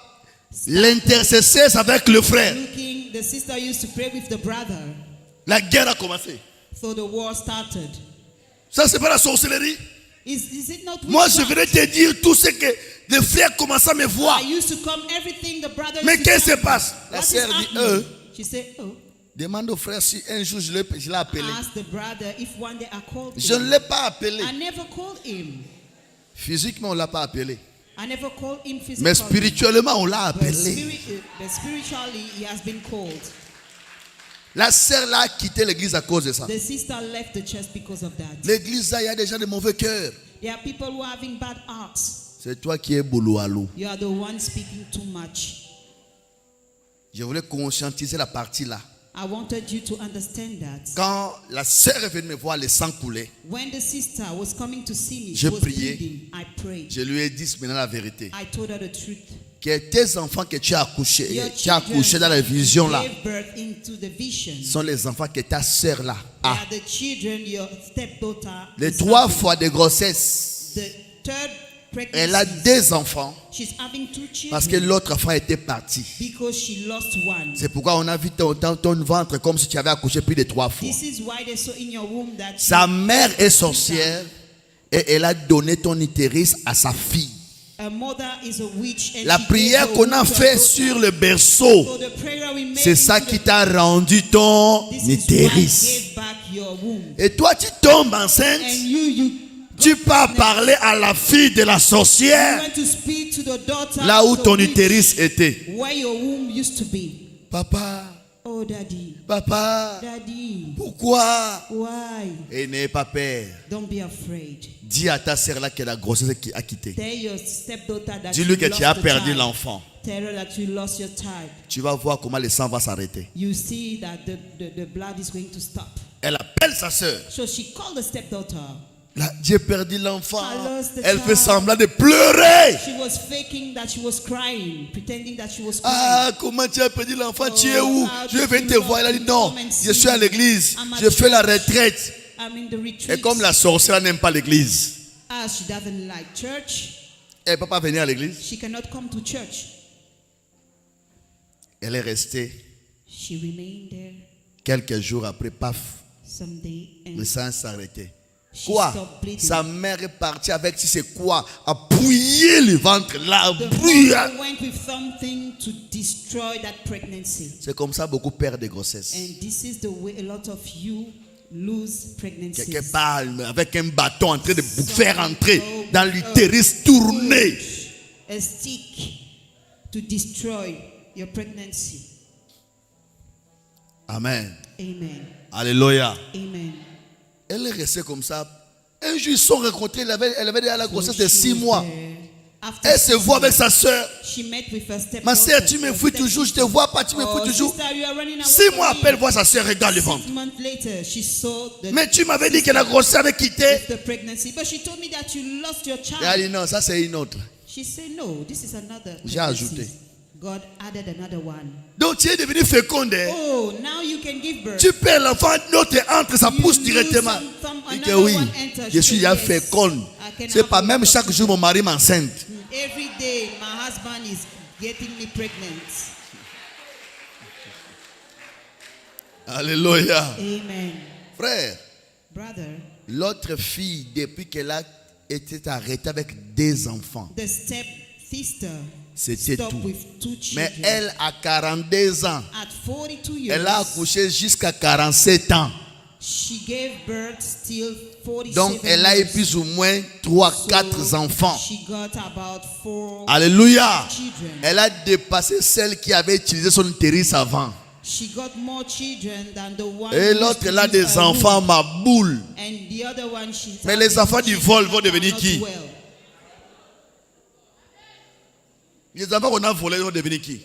l'intercesseuse avec le frère. Looking, the sister used to pray with the brother. La guerre a commencé. So the war started. Ça, c'est pas la sorcellerie. Is it not Moi, je witchcraft? venais te dire tout ce que les frères commençaient à me voir. I used to come everything the brother Mais used to qu'est-ce qui se tell me. passe? La What is sœur dit, happening? She said, oh, demande au frère si un jour je l'ai appelé. ask the brother if one day I called Je ne him. l'ai pas appelé. I never called him. Physiquement, on ne l'a pas appelé. I never called him physically. Mais spirituellement, on l'a But appelé. but spiritually, he has been called. La sœur là a quitté l'église à cause de ça. The sister left the church because of that. L'église là, il y a des gens de mauvais cœur. There are people who are having bad hearts. C'est toi qui es Bouloualou. You are the one speaking too much. Je voulais conscientiser la partie là. I wanted you to understand that. Quand la sœur est venue me voir, le sang coulait. When the sister was coming to see me, she J'ai was prié. bleeding. I prayed. Je lui ai dit maintenant la vérité. I told her the truth. Que tes enfants que tu as accouchés, Your dans la vision là, gave birth into the vision. sont les enfants que ta sœur là They a. are the children your stepdaughter Les is 3 having. fois de grossesse, The third Elle a pregnancies. 2 enfants She's having 2 parce que children l'autre enfant était parti. because she lost one. C'est pourquoi on a vu ton ventre comme si tu avais accouché plus de 3 fois. This is why they saw in your womb that Sa mère est sorcière et elle a donné ton utérus à sa fille. a mother is a witch and La she prière gave her qu'on a womb to her fait daughter. sur le berceau, So the prayer we made c'est ça into qui the- t'a rendu ton This is what utérus. gave back your womb. Et toi, tu tombes enceinte, And you tu pars parler à la fille de la you sorcière, went to speak to the daughter là où of the ton witch, utérus était. where your womb used to be. Papa, Oh daddy, papa, daddy, pourquoi? why? Et n'aie pas peur. Don't be afraid. Dis à ta sœur là que la grossesse a quitté. Tell your stepdaughter that Dis-lui you que tu as lost the perdu child. l'enfant. Tell her that you lost your child. Tu vas voir comment le sang va s'arrêter. You see that the blood is going to stop. Elle appelle sa sœur. So she called the stepdaughter. Là, j'ai perdu l'enfant. I lost the Elle child. fait semblant de pleurer. She was faking that she was crying, pretending that she was crying. Ah, comment tu as perdu l'enfant? Tu es où? how Je vais did te you voir. Elle a dit come non, and je see suis à me? l'église. I'm at Je fais la church. retraite. I'm in the retreat. Et comme la sorcière n'aime pas l'église, As she doesn't like church, elle ne peut pas venir à l'église. she cannot come to church. Elle est restée. She remained there Quelques jours après, paf, someday le and sang s'arrêtait. she Quoi? stopped bleeding. Sa mère est partie avec, tu sais quoi, appuyer le ventre là. The appuyer. mother went with something to destroy that pregnancy. C'est comme ça beaucoup perdent des grossesses. And this is the way a lot of you lose pregnancies. Quelque part, avec un bâton en train de vous faire entrer dans l'utérus tourné. A stick to destroy your pregnancy. Amen. Amen. Alléluia. Amen. Elle est restée comme ça. Un jour, ils se sont rencontrés. Elle avait déjà la grossesse de So she 6 was mois. there. After Elle se 6 voit avec months, sa soeur. she met with her stepdaughter. Ma soeur, tu me fouilles toujours. Je te vois pas, tu me Oh, fouilles toujours. sister, you are running away 6 from mois me. après, elle voit sa soeur, regarde le ventre. 6 months later, she saw Mais tu m'avais dit que la grossesse avait quitté. the pregnancy, but she told me that you lost your child. Et elle a dit non, ça c'est une autre. She said, no, this is another J'ai pregnancy. ajouté. God added another one. Donc tu es devenu féconde. Oh, now you can give birth. Tu perds l'enfant, l'autre entre, ça You pousse lose directement. some- Et que another oui, one enters. je She suis said, déjà yes, féconde. I can C'est have pas a même lot of chaque jour mon mari m'enceinte. Every day, my husband is getting me pregnant. Alléluia. Amen. Frère, Brother, l'autre fille, depuis qu'elle a été arrêtée avec 2 enfants, the step sister c'était stopped tout. with 2 Mais children. elle, à 42 ans, At 42 years, elle a accouché jusqu'à 47 ans. she gave birth still 47 Donc, elle a eu years. plus ou moins 3, So, 4 enfants. She got about 4 Alléluia. children. Elle a dépassé celle qui avait utilisé son utérus avant. She got more children than the one Et who l'autre, used to elle a use des her enfants, womb. ma boule. And the other one, she's Mais les having enfants du children vol that vont are devenir not qui? well. Les enfants qu'on a volés vont devenir qui?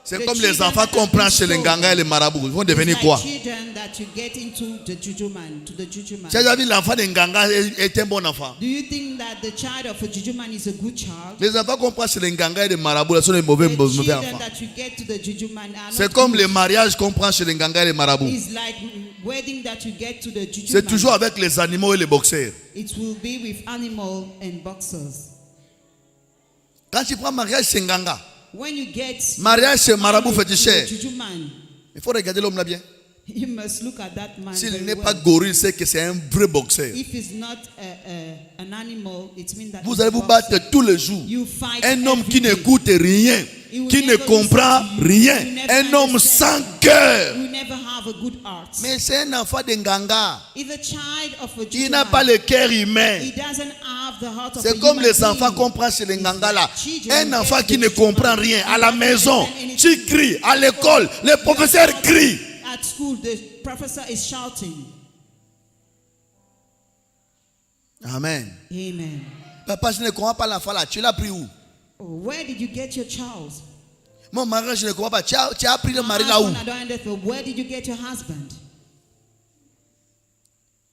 C'est The comme les children enfants that qu'on have prend been chez les sold. gangas et les marabouts. Ils vont It's devenir like quoi? children that you get into the juju man, to the juju man. Tu as déjà vu l'enfant d'un ganga est un bon enfant. Do you think that the child of a juju man is a good child? Les enfants qu'on prend chez les gangas et les marabouts là, sont des mauvais The enfants. children that you get to the juju man are C'est not comme good. les mariages qu'on prend chez les gangas et les marabouts. It's like wedding that you get to the juju C'est man. toujours avec les animaux et les boxeurs. It will be with animal and boxers. Quand tu prends mariage chez Nganga, When you get mariage chez marabout married to féticheur, the juju man, il faut regarder l'homme là bien. you must look at that man S'il very n'est well. pas gorille, c'est que c'est un vrai boxeur. If it's not an animal, it means that Vous it's a allez vous boxer. battre tous les jours. You fight Un homme qui every day. n'écoute rien, He will qui ne never comprend listen to you. rien. He will never Un homme understand. sans cœur. You never have a good heart. Mais c'est un enfant de Nganga. If a child of a Il juju n'a man, pas le cœur humain. he doesn't have the heart of a C'est comme human les enfants being. qu'on prend chez les Nganga là. Children Un enfant get qui the ne juju comprend man. rien. He À la doesn't maison, understand anything. tu cries. À l'école, les professeurs crient. At school, the professor is shouting. Amen. Amen. Papa, je ne comprends pas l'enfant là. Tu l'as pris où? Oh, where did you get your child? Mon mari, je ne comprends pas. Tu as pris le mari là où? Husband, I don't understand. Where did you get your husband?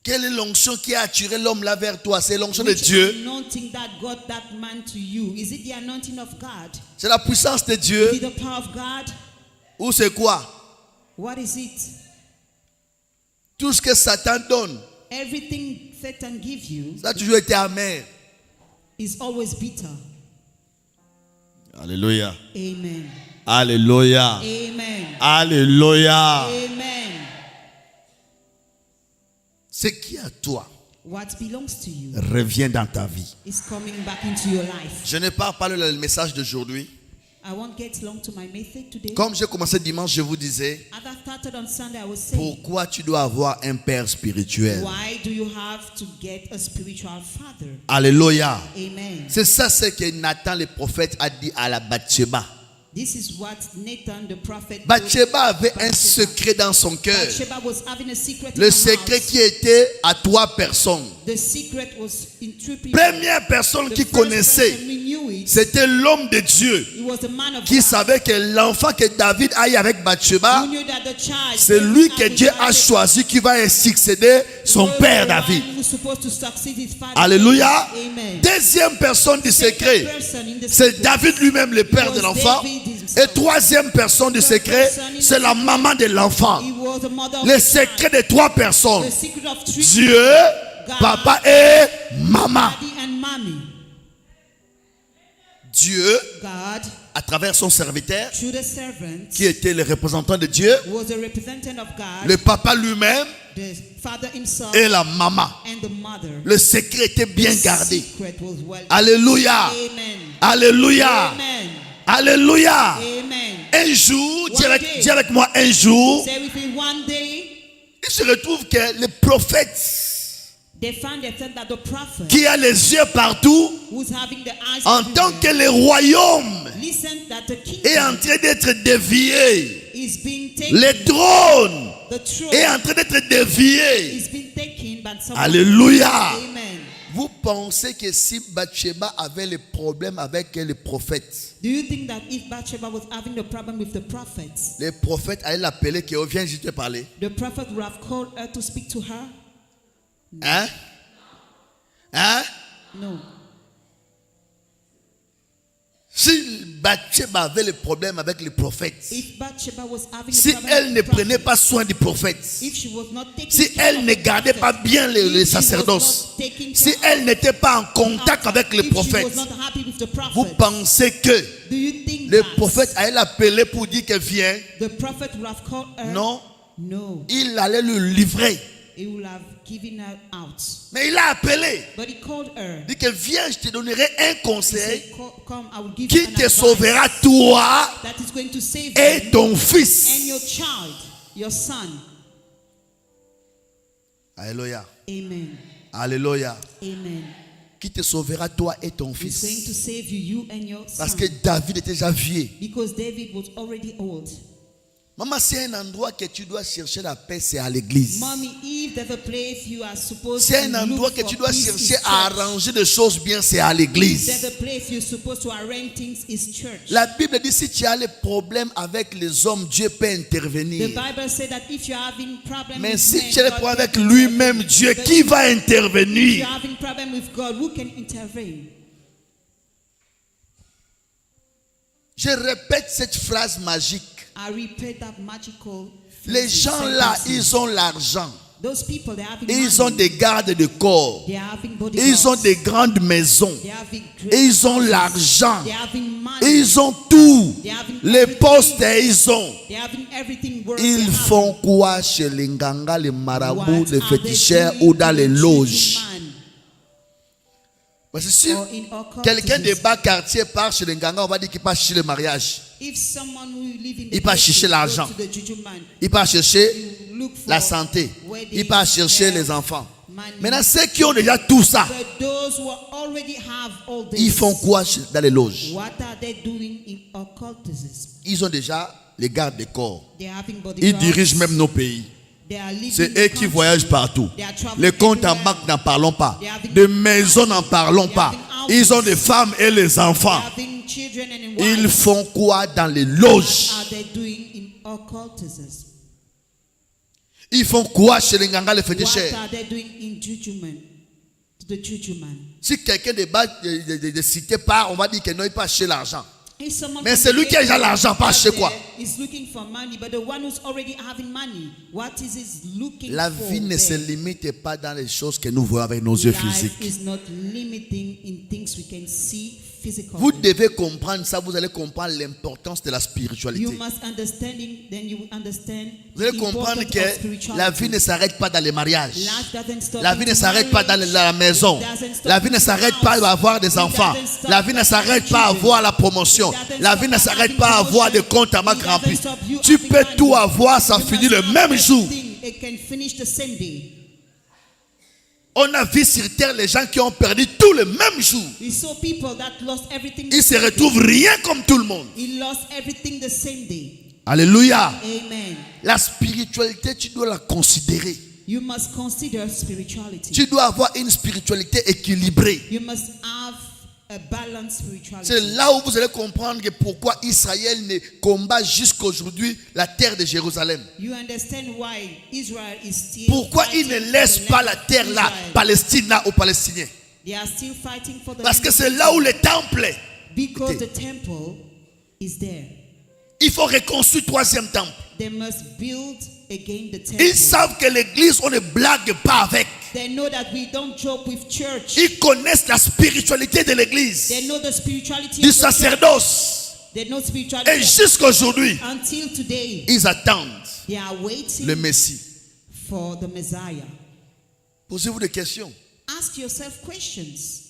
Quelle est l'onction qui a attiré l'homme là vers toi? C'est l'onction de Which Dieu. anointing that got that man to you? Is it the anointing of God? C'est la puissance de Is Dieu. it the power of God? Ou c'est quoi? What is it? Tout ce que Satan donne, Everything Satan gives you ça a toujours été amer. is always bitter. Alléluia. Amen. Alléluia. Amen. Alléluia. Amen. Ce qui est à toi What belongs to you revient dans ta vie. is coming back into your life. Je n'ai pas parlé le message d'aujourd'hui. I won't get long to my message today. Comme j'ai commencé dimanche, je vous disais, As I started on Sunday, I was saying, pourquoi tu dois avoir un père spirituel? why do you have to get a spiritual father? Alléluia. Amen. C'est ça ce que Nathan le prophète a dit à la Bathsheba. This is what Nathan the prophet told Bathsheba avait un Bathsheba. secret dans son cœur. Bathsheba was having a secret in Le her secret house. qui était à 3 personnes. The secret was in 3 people. Première personne The qui first connaissait, person who knew it, c'était l'homme de Dieu he was the man of qui God, savait que l'enfant que David a eu avec Bathsheba, who knew that the child c'est lui David que had Dieu with a Bathsheba choisi qui va succéder son was père the David. one who's supposed to succeed his father. Alléluia. Amen. Deuxième personne du Second secret, person in the c'est secret David lui-même, le père de l'enfant. Et troisième personne du secret, c'est la maman de l'enfant. He was the mother of Le the secret child. de 3 personnes. The secret of 3 Dieu, God, papa et maman. daddy and mommy. Dieu, God, à travers son serviteur, through the servant, qui était le représentant de Dieu, was a representative of God, le papa lui-même the father himself, et la maman. and the mother. Le secret était bien The gardé. secret was well. Alléluia. Amen. Alléluia. Amen. Alléluia. Amen. Un jour, One day. dis avec moi, un jour, Say with me, one day, il se retrouve que le prophète they found themselves that the prophet, qui a les yeux partout, who's having the eyes entend everywhere, que le royaume listen that the est en kingdom train d'être dévié. is being taken, Le trône the throne est en train d'être dévié. is being taken by someone. Alléluia. Amen. Vous pensez que si Bathsheba avait le problème avec les prophètes, Do you think that if Bathsheba was having the problem with the prophets, les prophètes allaient l'appeler que oh, viens, je te parler? the prophet would have called her to speak to her? Hein? Hein? No. Si Bathsheba avait le problème avec les prophètes, If Bathsheba was having si a problem elle with ne the prenait prophet, pas soin du prophète, if she was not taking si care elle of ne the gardait prophet, pas bien if les she was sacerdoces, not taking si care elle of n'était pas en contact avec les if she prophètes, was not happy with the vous prophet, pensez que do you think le that prophète allait l'appeler pour dire qu'elle vient? the prophet would have called her? Non, No. il allait le livrer. He would have given her out. Mais il l'a appelé. But he called her. Il dit que viens, je te donnerai un He conseil said, Come, I will give you qui an te advice sauvera toi that is going to save et you ton and fils. your child, your son. Alléluia. Amen. Alléluia. Amen. Qui te sauvera toi et ton He's going to fils. save you and your son. Parce que David était déjà vieux. Because David was already old. Maman, c'est un endroit que tu dois chercher la paix, c'est à l'église. Mommy, if there's a place you are supposed C'est to un endroit look que for tu dois peace, chercher is à church. arranger des choses bien, c'est à If l'église. there's a place you're supposed to arrange things, is church. La Bible dit si tu as les problèmes avec les hommes, Dieu peut The intervenir. Bible said that if you're having problems Mais with si men, tu as les God problèmes avec can lui-même, intervene. Dieu, But qui if va you're intervenir? having problem with God, who can intervene? Je répète cette phrase magique. I repeat that magical Les phrase, gens là, sentences. ils ont l'argent. Those people, they're having Ils money. ont des gardes de corps. They're having bodyguards. Ils ont des grandes maisons. They're having Ils ont houses. l'argent. They're having money. Ils ont tout. They're having Les everything. postes, ils ont. They're having everything worth Ils their font quoi chez les nganga, les marabouts, What les are they féticheurs doing ou dans to les the loges? children? Parce que si Or in occultism. quelqu'un des bas quartiers part chez les nganga, on va dire qu'il part chercher le mariage. If someone who live in the Il part place chercher go l'argent. to the juju man, Il part chercher you look for la santé. wedding, Il part chercher health, les enfants. money. Maintenant, ceux qui ont déjà tout ça, But those who already have all this, ils font quoi dans les loges? what are they doing in occultism? Ils ont déjà les gardes de corps. They're having Ils bodyguards. dirigent même nos pays. They are living C'est in eux qui countries. voyagent partout. They are traveling Les comptes en everywhere. banque, n'en parlons pas. They are having- De maisons, n'en parlons They are pas. having houses. Ils ont des femmes et les They're enfants. having children and Ils wives. font quoi dans les What loges? are they doing in occultism? Ils font quoi chez les nganga, les What féticheurs? are they doing in juju man? To the juju man. Si quelqu'un de bas de cité part, on va dire que non, il part chercher l'argent. If someone Mais from celui the qui a déjà l'argent, pas out acheter quoi? there is looking for money, but the one who's already having money, what is he looking La for? vie ne se there? limite pas dans les choses que nous voyons avec nos yeux Life physiques. is not limiting in things we can see physically. Vous devez comprendre ça, vous allez comprendre l'importance de la You spiritualité. must understanding, then you will understand Vous allez the comprendre importance of que spirituality. la vie ne s'arrête pas dans les mariages. Life doesn't stop La vie ne in s'arrête pas dans marriage. la maison. It doesn't stop La vie ne in s'arrête house. pas à avoir des It enfants. doesn't stop La vie ne s'arrête pas à children. avoir la promotion. It doesn't La stop vie ne at s'arrête having pas à avoir des promotion. comptes à banque It remplis. doesn't stop you Tu having peux money. tout avoir, ça You finit must le have même jour. everything. It can finish the same day. On a vu sur terre les gens qui ont perdu tout le même jour. We saw people that lost everything. Ils se retrouvent rien comme tout le monde. He lost everything the same day. Alléluia. Amen. La spiritualité, tu dois la considérer. You must consider spirituality. Tu dois avoir une spiritualité équilibrée. You must have a balanced spirituality. C'est là où vous allez comprendre que pourquoi Israël ne combat jusqu'aujourd'hui la terre de Jérusalem. You understand why Israel is still Pourquoi il fighting ne laisse for the pas land la of terre là, Israel. Palestine là aux Palestiniens? They are still fighting for the Parce land que of c'est là où le temple est. because the temple is there. Il faut reconstruire le troisième temple. They must build again the temple. Ils savent que l'église, on ne blague pas avec. They know that we don't joke with church. Ils connaissent la spiritualité de l'église, They know the spirituality du of the church. sacerdoce. They know spirituality. Et jusqu'à aujourd'hui, Until today, ils attendent they are waiting le Messie. for the Messiah. Posez-vous des questions. Ask yourself questions.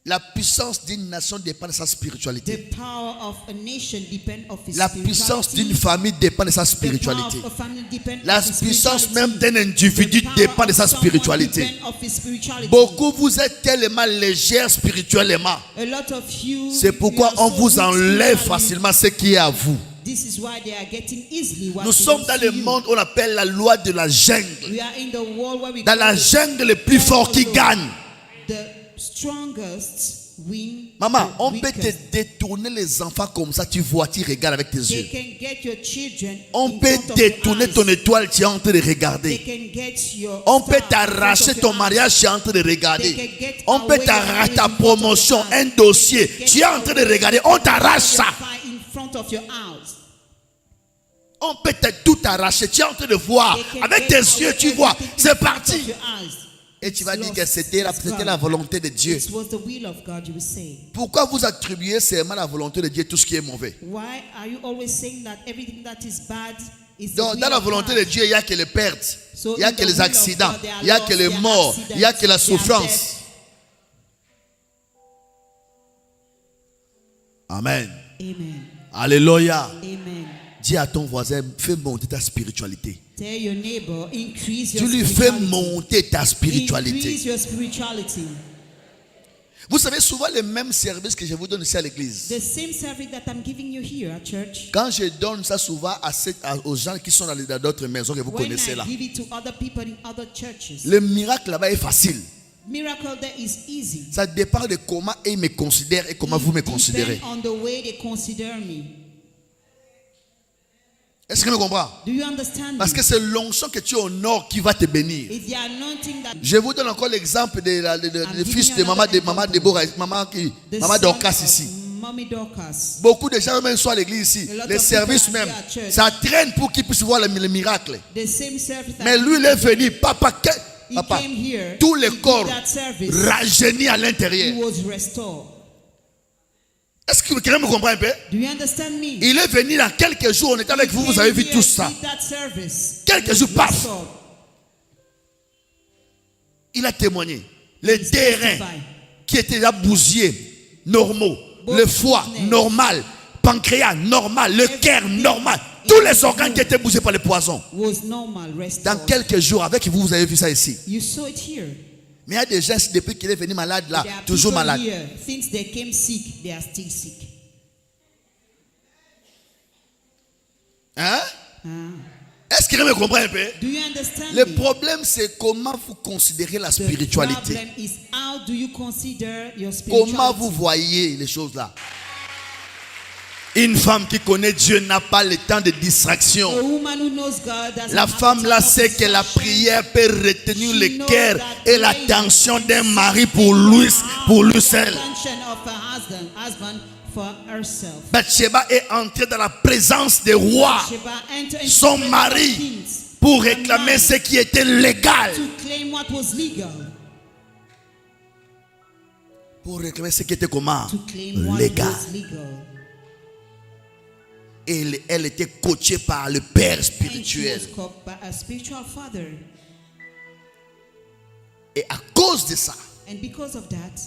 La puissance d'une nation dépend de sa spiritualité. The power of a nation depends on its La puissance d'une spirituality. famille dépend de sa The power spiritualité. of a family depends La on its puissance spirituality. même d'un individu The power dépend de of sa someone spiritualité. depends on his spirituality. Beaucoup vous êtes tellement légère spirituellement. A lot of you, C'est pourquoi you are on so vous weak enlève spiritually. facilement ce qui est à vous. This is why they are getting easily what Nous belongs sommes dans to le you. monde qu'on appelle la loi de la jungle. We are in the world where we Dans call la it jungle, le plus fort qui gagne. the strongest win. Maman, the on peut te weakest. détourner les enfants comme ça, tu vois, tu regardes avec tes They yeux. can get your children On in peut front of détourner your ton eyes. étoile, tu es en train de They regarder. can get your On peut star in front t'arracher of ton your mariage, eyes. tu es en train de They regarder. can get On peut away t'arracher your ta marriage in front of promotion, your un eyes. dossier, They tu es en train de get regarder. On t'arrache ça. your fire in front of your house. On peut tout arracher, tu es en train de voir. They can Avec get tes yeux, away tu vois. everything in C'est front parti. of your eyes. Et tu vas It's dire lost. que c'était It's la gone. volonté de Dieu. It was the will of God, you will say. Pourquoi vous attribuez seulement la volonté de Dieu tout ce qui est mauvais? Why are you always saying that everything that is bad is the Donc, will dans la of volonté God? de Dieu, il n'y a que les pertes, So il n'y a in que the les will of accidents, God, there are il n'y a loss, que les there are morts, il n'y a que la accidents, there are souffrance. death. Amen. Amen. Alléluia. Amen. Dis à ton voisin, fais monter ta spiritualité. Tell your neighbor, increase Tu your lui fais spirituality. monter ta spiritualité. Increase your spirituality. Vous savez, souvent les mêmes services que je vous donne ici à l'église. The same service that I'm giving you here at church. Quand je donne ça souvent aux gens qui sont dans d'autres maisons que vous When connaissez I là, give it to other people in other churches, le miracle là-bas est facile. miracle there is easy. Ça dépend de comment ils me considèrent et comment vous me considérez. Depend on the way they consider me. Est-ce que tu me comprends? Do you understand Parce me? que c'est l'onction que tu honores qui va te bénir. It's the anointing that Je vous donne encore l'exemple du fils de maman Déborah, maman the Dorcas son of ici. Mommy Dorcas. Beaucoup de gens même sont à l'église ici. A lot Les of services people are même, here at church. ça traîne pour qu'ils puissent voir le miracle. The same service that Mais lui, il est venu, papa, he papa, came here, tous les he did corps that service, rajeunis à he l'intérieur. was restored. Est-ce que quelqu'un me comprend un peu? Do you understand me? Il est venu dans quelques jours, on était avec vous, vous avez vu tout ça. Quelques jours, paf. Il a témoigné. Les terrains qui étaient là bousillés, normaux. Le foie, normal. Pancréas, normal. Le cœur, normal. Tous les organes qui étaient bousillés par le poison. Was normal, restored. Dans quelques jours, avec vous, vous avez vu ça ici. You saw it here. Mais il y a des gens, depuis qu'il est venu malade là, There are toujours people malade. here, since they came sick, they are still sick. Hein? Ah. Est-ce que quelqu'un me comprend un peu? Do you understand Le me? problème, c'est comment vous considérez la The spiritualité. problem is how do you consider your Comment spirituality? vous voyez les choses là? Une femme qui connaît Dieu n'a pas le temps de distraction. A woman who knows God doesn't La have femme the là time of sait que la distraction. prière peut retenir She le knows cœur that et l'attention d'un mari pour lui seul. Attention of her husband for herself. Bathsheba est entrée dans la présence des rois, Bathsheba entered into son the presence of mari, kings pour réclamer ce qui était légal. to claim what was legal. Pour réclamer ce qui était comment? To claim what Légal. was legal. Et elle était coachée par le Père And she spirituel. was called by a spiritual father. Et à cause de ça, And because of that,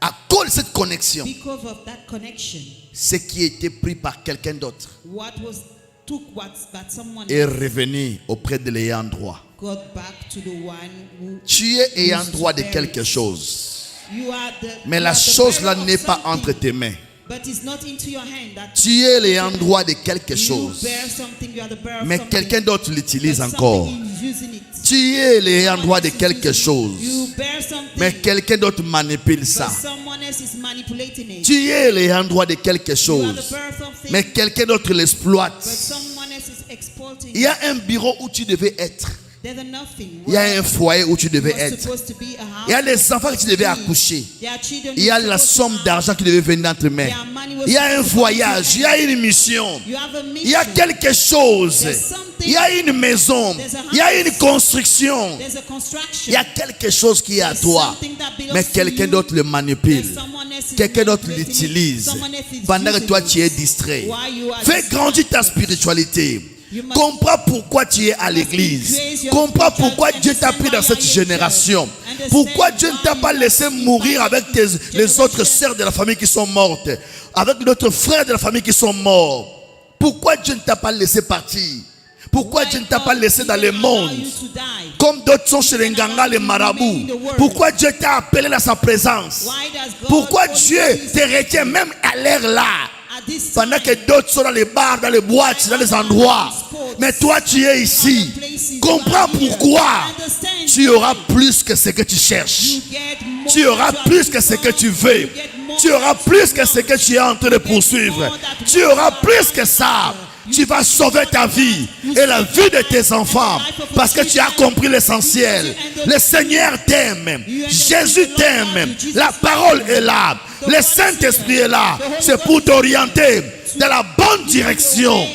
à cause de cette connexion, because of that connection, ce qui était pris par quelqu'un d'autre what was took what that someone est revenu auprès de l'ayant droit. got back to the one who Tu es ayant used to droit de bear quelque it. chose, You are the, mais you la are the chose là bearer of n'est pas something, entre tes mains. but it's not into your hand that Tu es l'ayant droit de quelque you chose, bear something, you are the bearer of mais something, quelqu'un d'autre l'utilise but encore. something is using it. Tu es l'ayant droit de quelque chose, You bear something, mais quelqu'un d'autre manipule but ça. someone else is manipulating it. Tu es l'ayant droit de quelque You are chose, the bearer of something, mais quelqu'un d'autre but l'exploite. someone else is exploiting Il y it. a un bureau où tu devais être. There's a nothing. Il y a un foyer où tu devais You are être. supposed to be a house. Il y a les enfants que tu devais accoucher. There are children Il y a who are la supposed somme to have. d'argent qui devait venir dans tes mains. Their money was Il y a un supposed to voyage, be il y a une mission. You have a Il y a mission. quelque chose. There's something. Il y a une maison. Il y a une construction. There's a construction. Il y a quelque chose qui est à There's toi. something that belongs Mais to quelqu'un you. d'autre le manipule. There's someone else is Quelqu'un d'autre manipulating it. l'utilise. Someone else is Pendant que using toi it. tu es distrait. While you are Fais grandir ta distracted. spiritualité. You must Comprends pourquoi tu es à l'église. increase your Comprends spiritual pourquoi Dieu t'a pris dans cette génération. Pourquoi Dieu ne t'a pas laissé mourir avec les autres sœurs de la famille qui sont mortes, avec d'autres frères de la famille qui sont morts. Pourquoi Dieu ne t'a pas laissé partir? Pourquoi Dieu ne t'a pas laissé dans le monde? Comme d'autres sont chez les Nganga, les marabouts. Pourquoi Dieu t'a appelé à sa présence? Pourquoi Dieu te retient même à l'air là? Pendant que d'autres sont dans les bars, dans les boîtes, dans les endroits. Mais toi tu es ici. Comprends pourquoi. Tu auras plus que ce que tu cherches. Tu auras plus que ce que tu veux. Tu auras plus que ce que tu es en train de poursuivre. Tu auras plus que ça. Tu vas sauver ta vie et la vie de tes enfants parce que tu as compris l'essentiel. Le Seigneur t'aime. Jésus t'aime. La parole est là. Le Saint-Esprit est là. C'est pour t'orienter dans la bonne direction.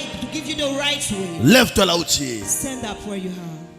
Lève-toi là où tu es. Stand up where you are.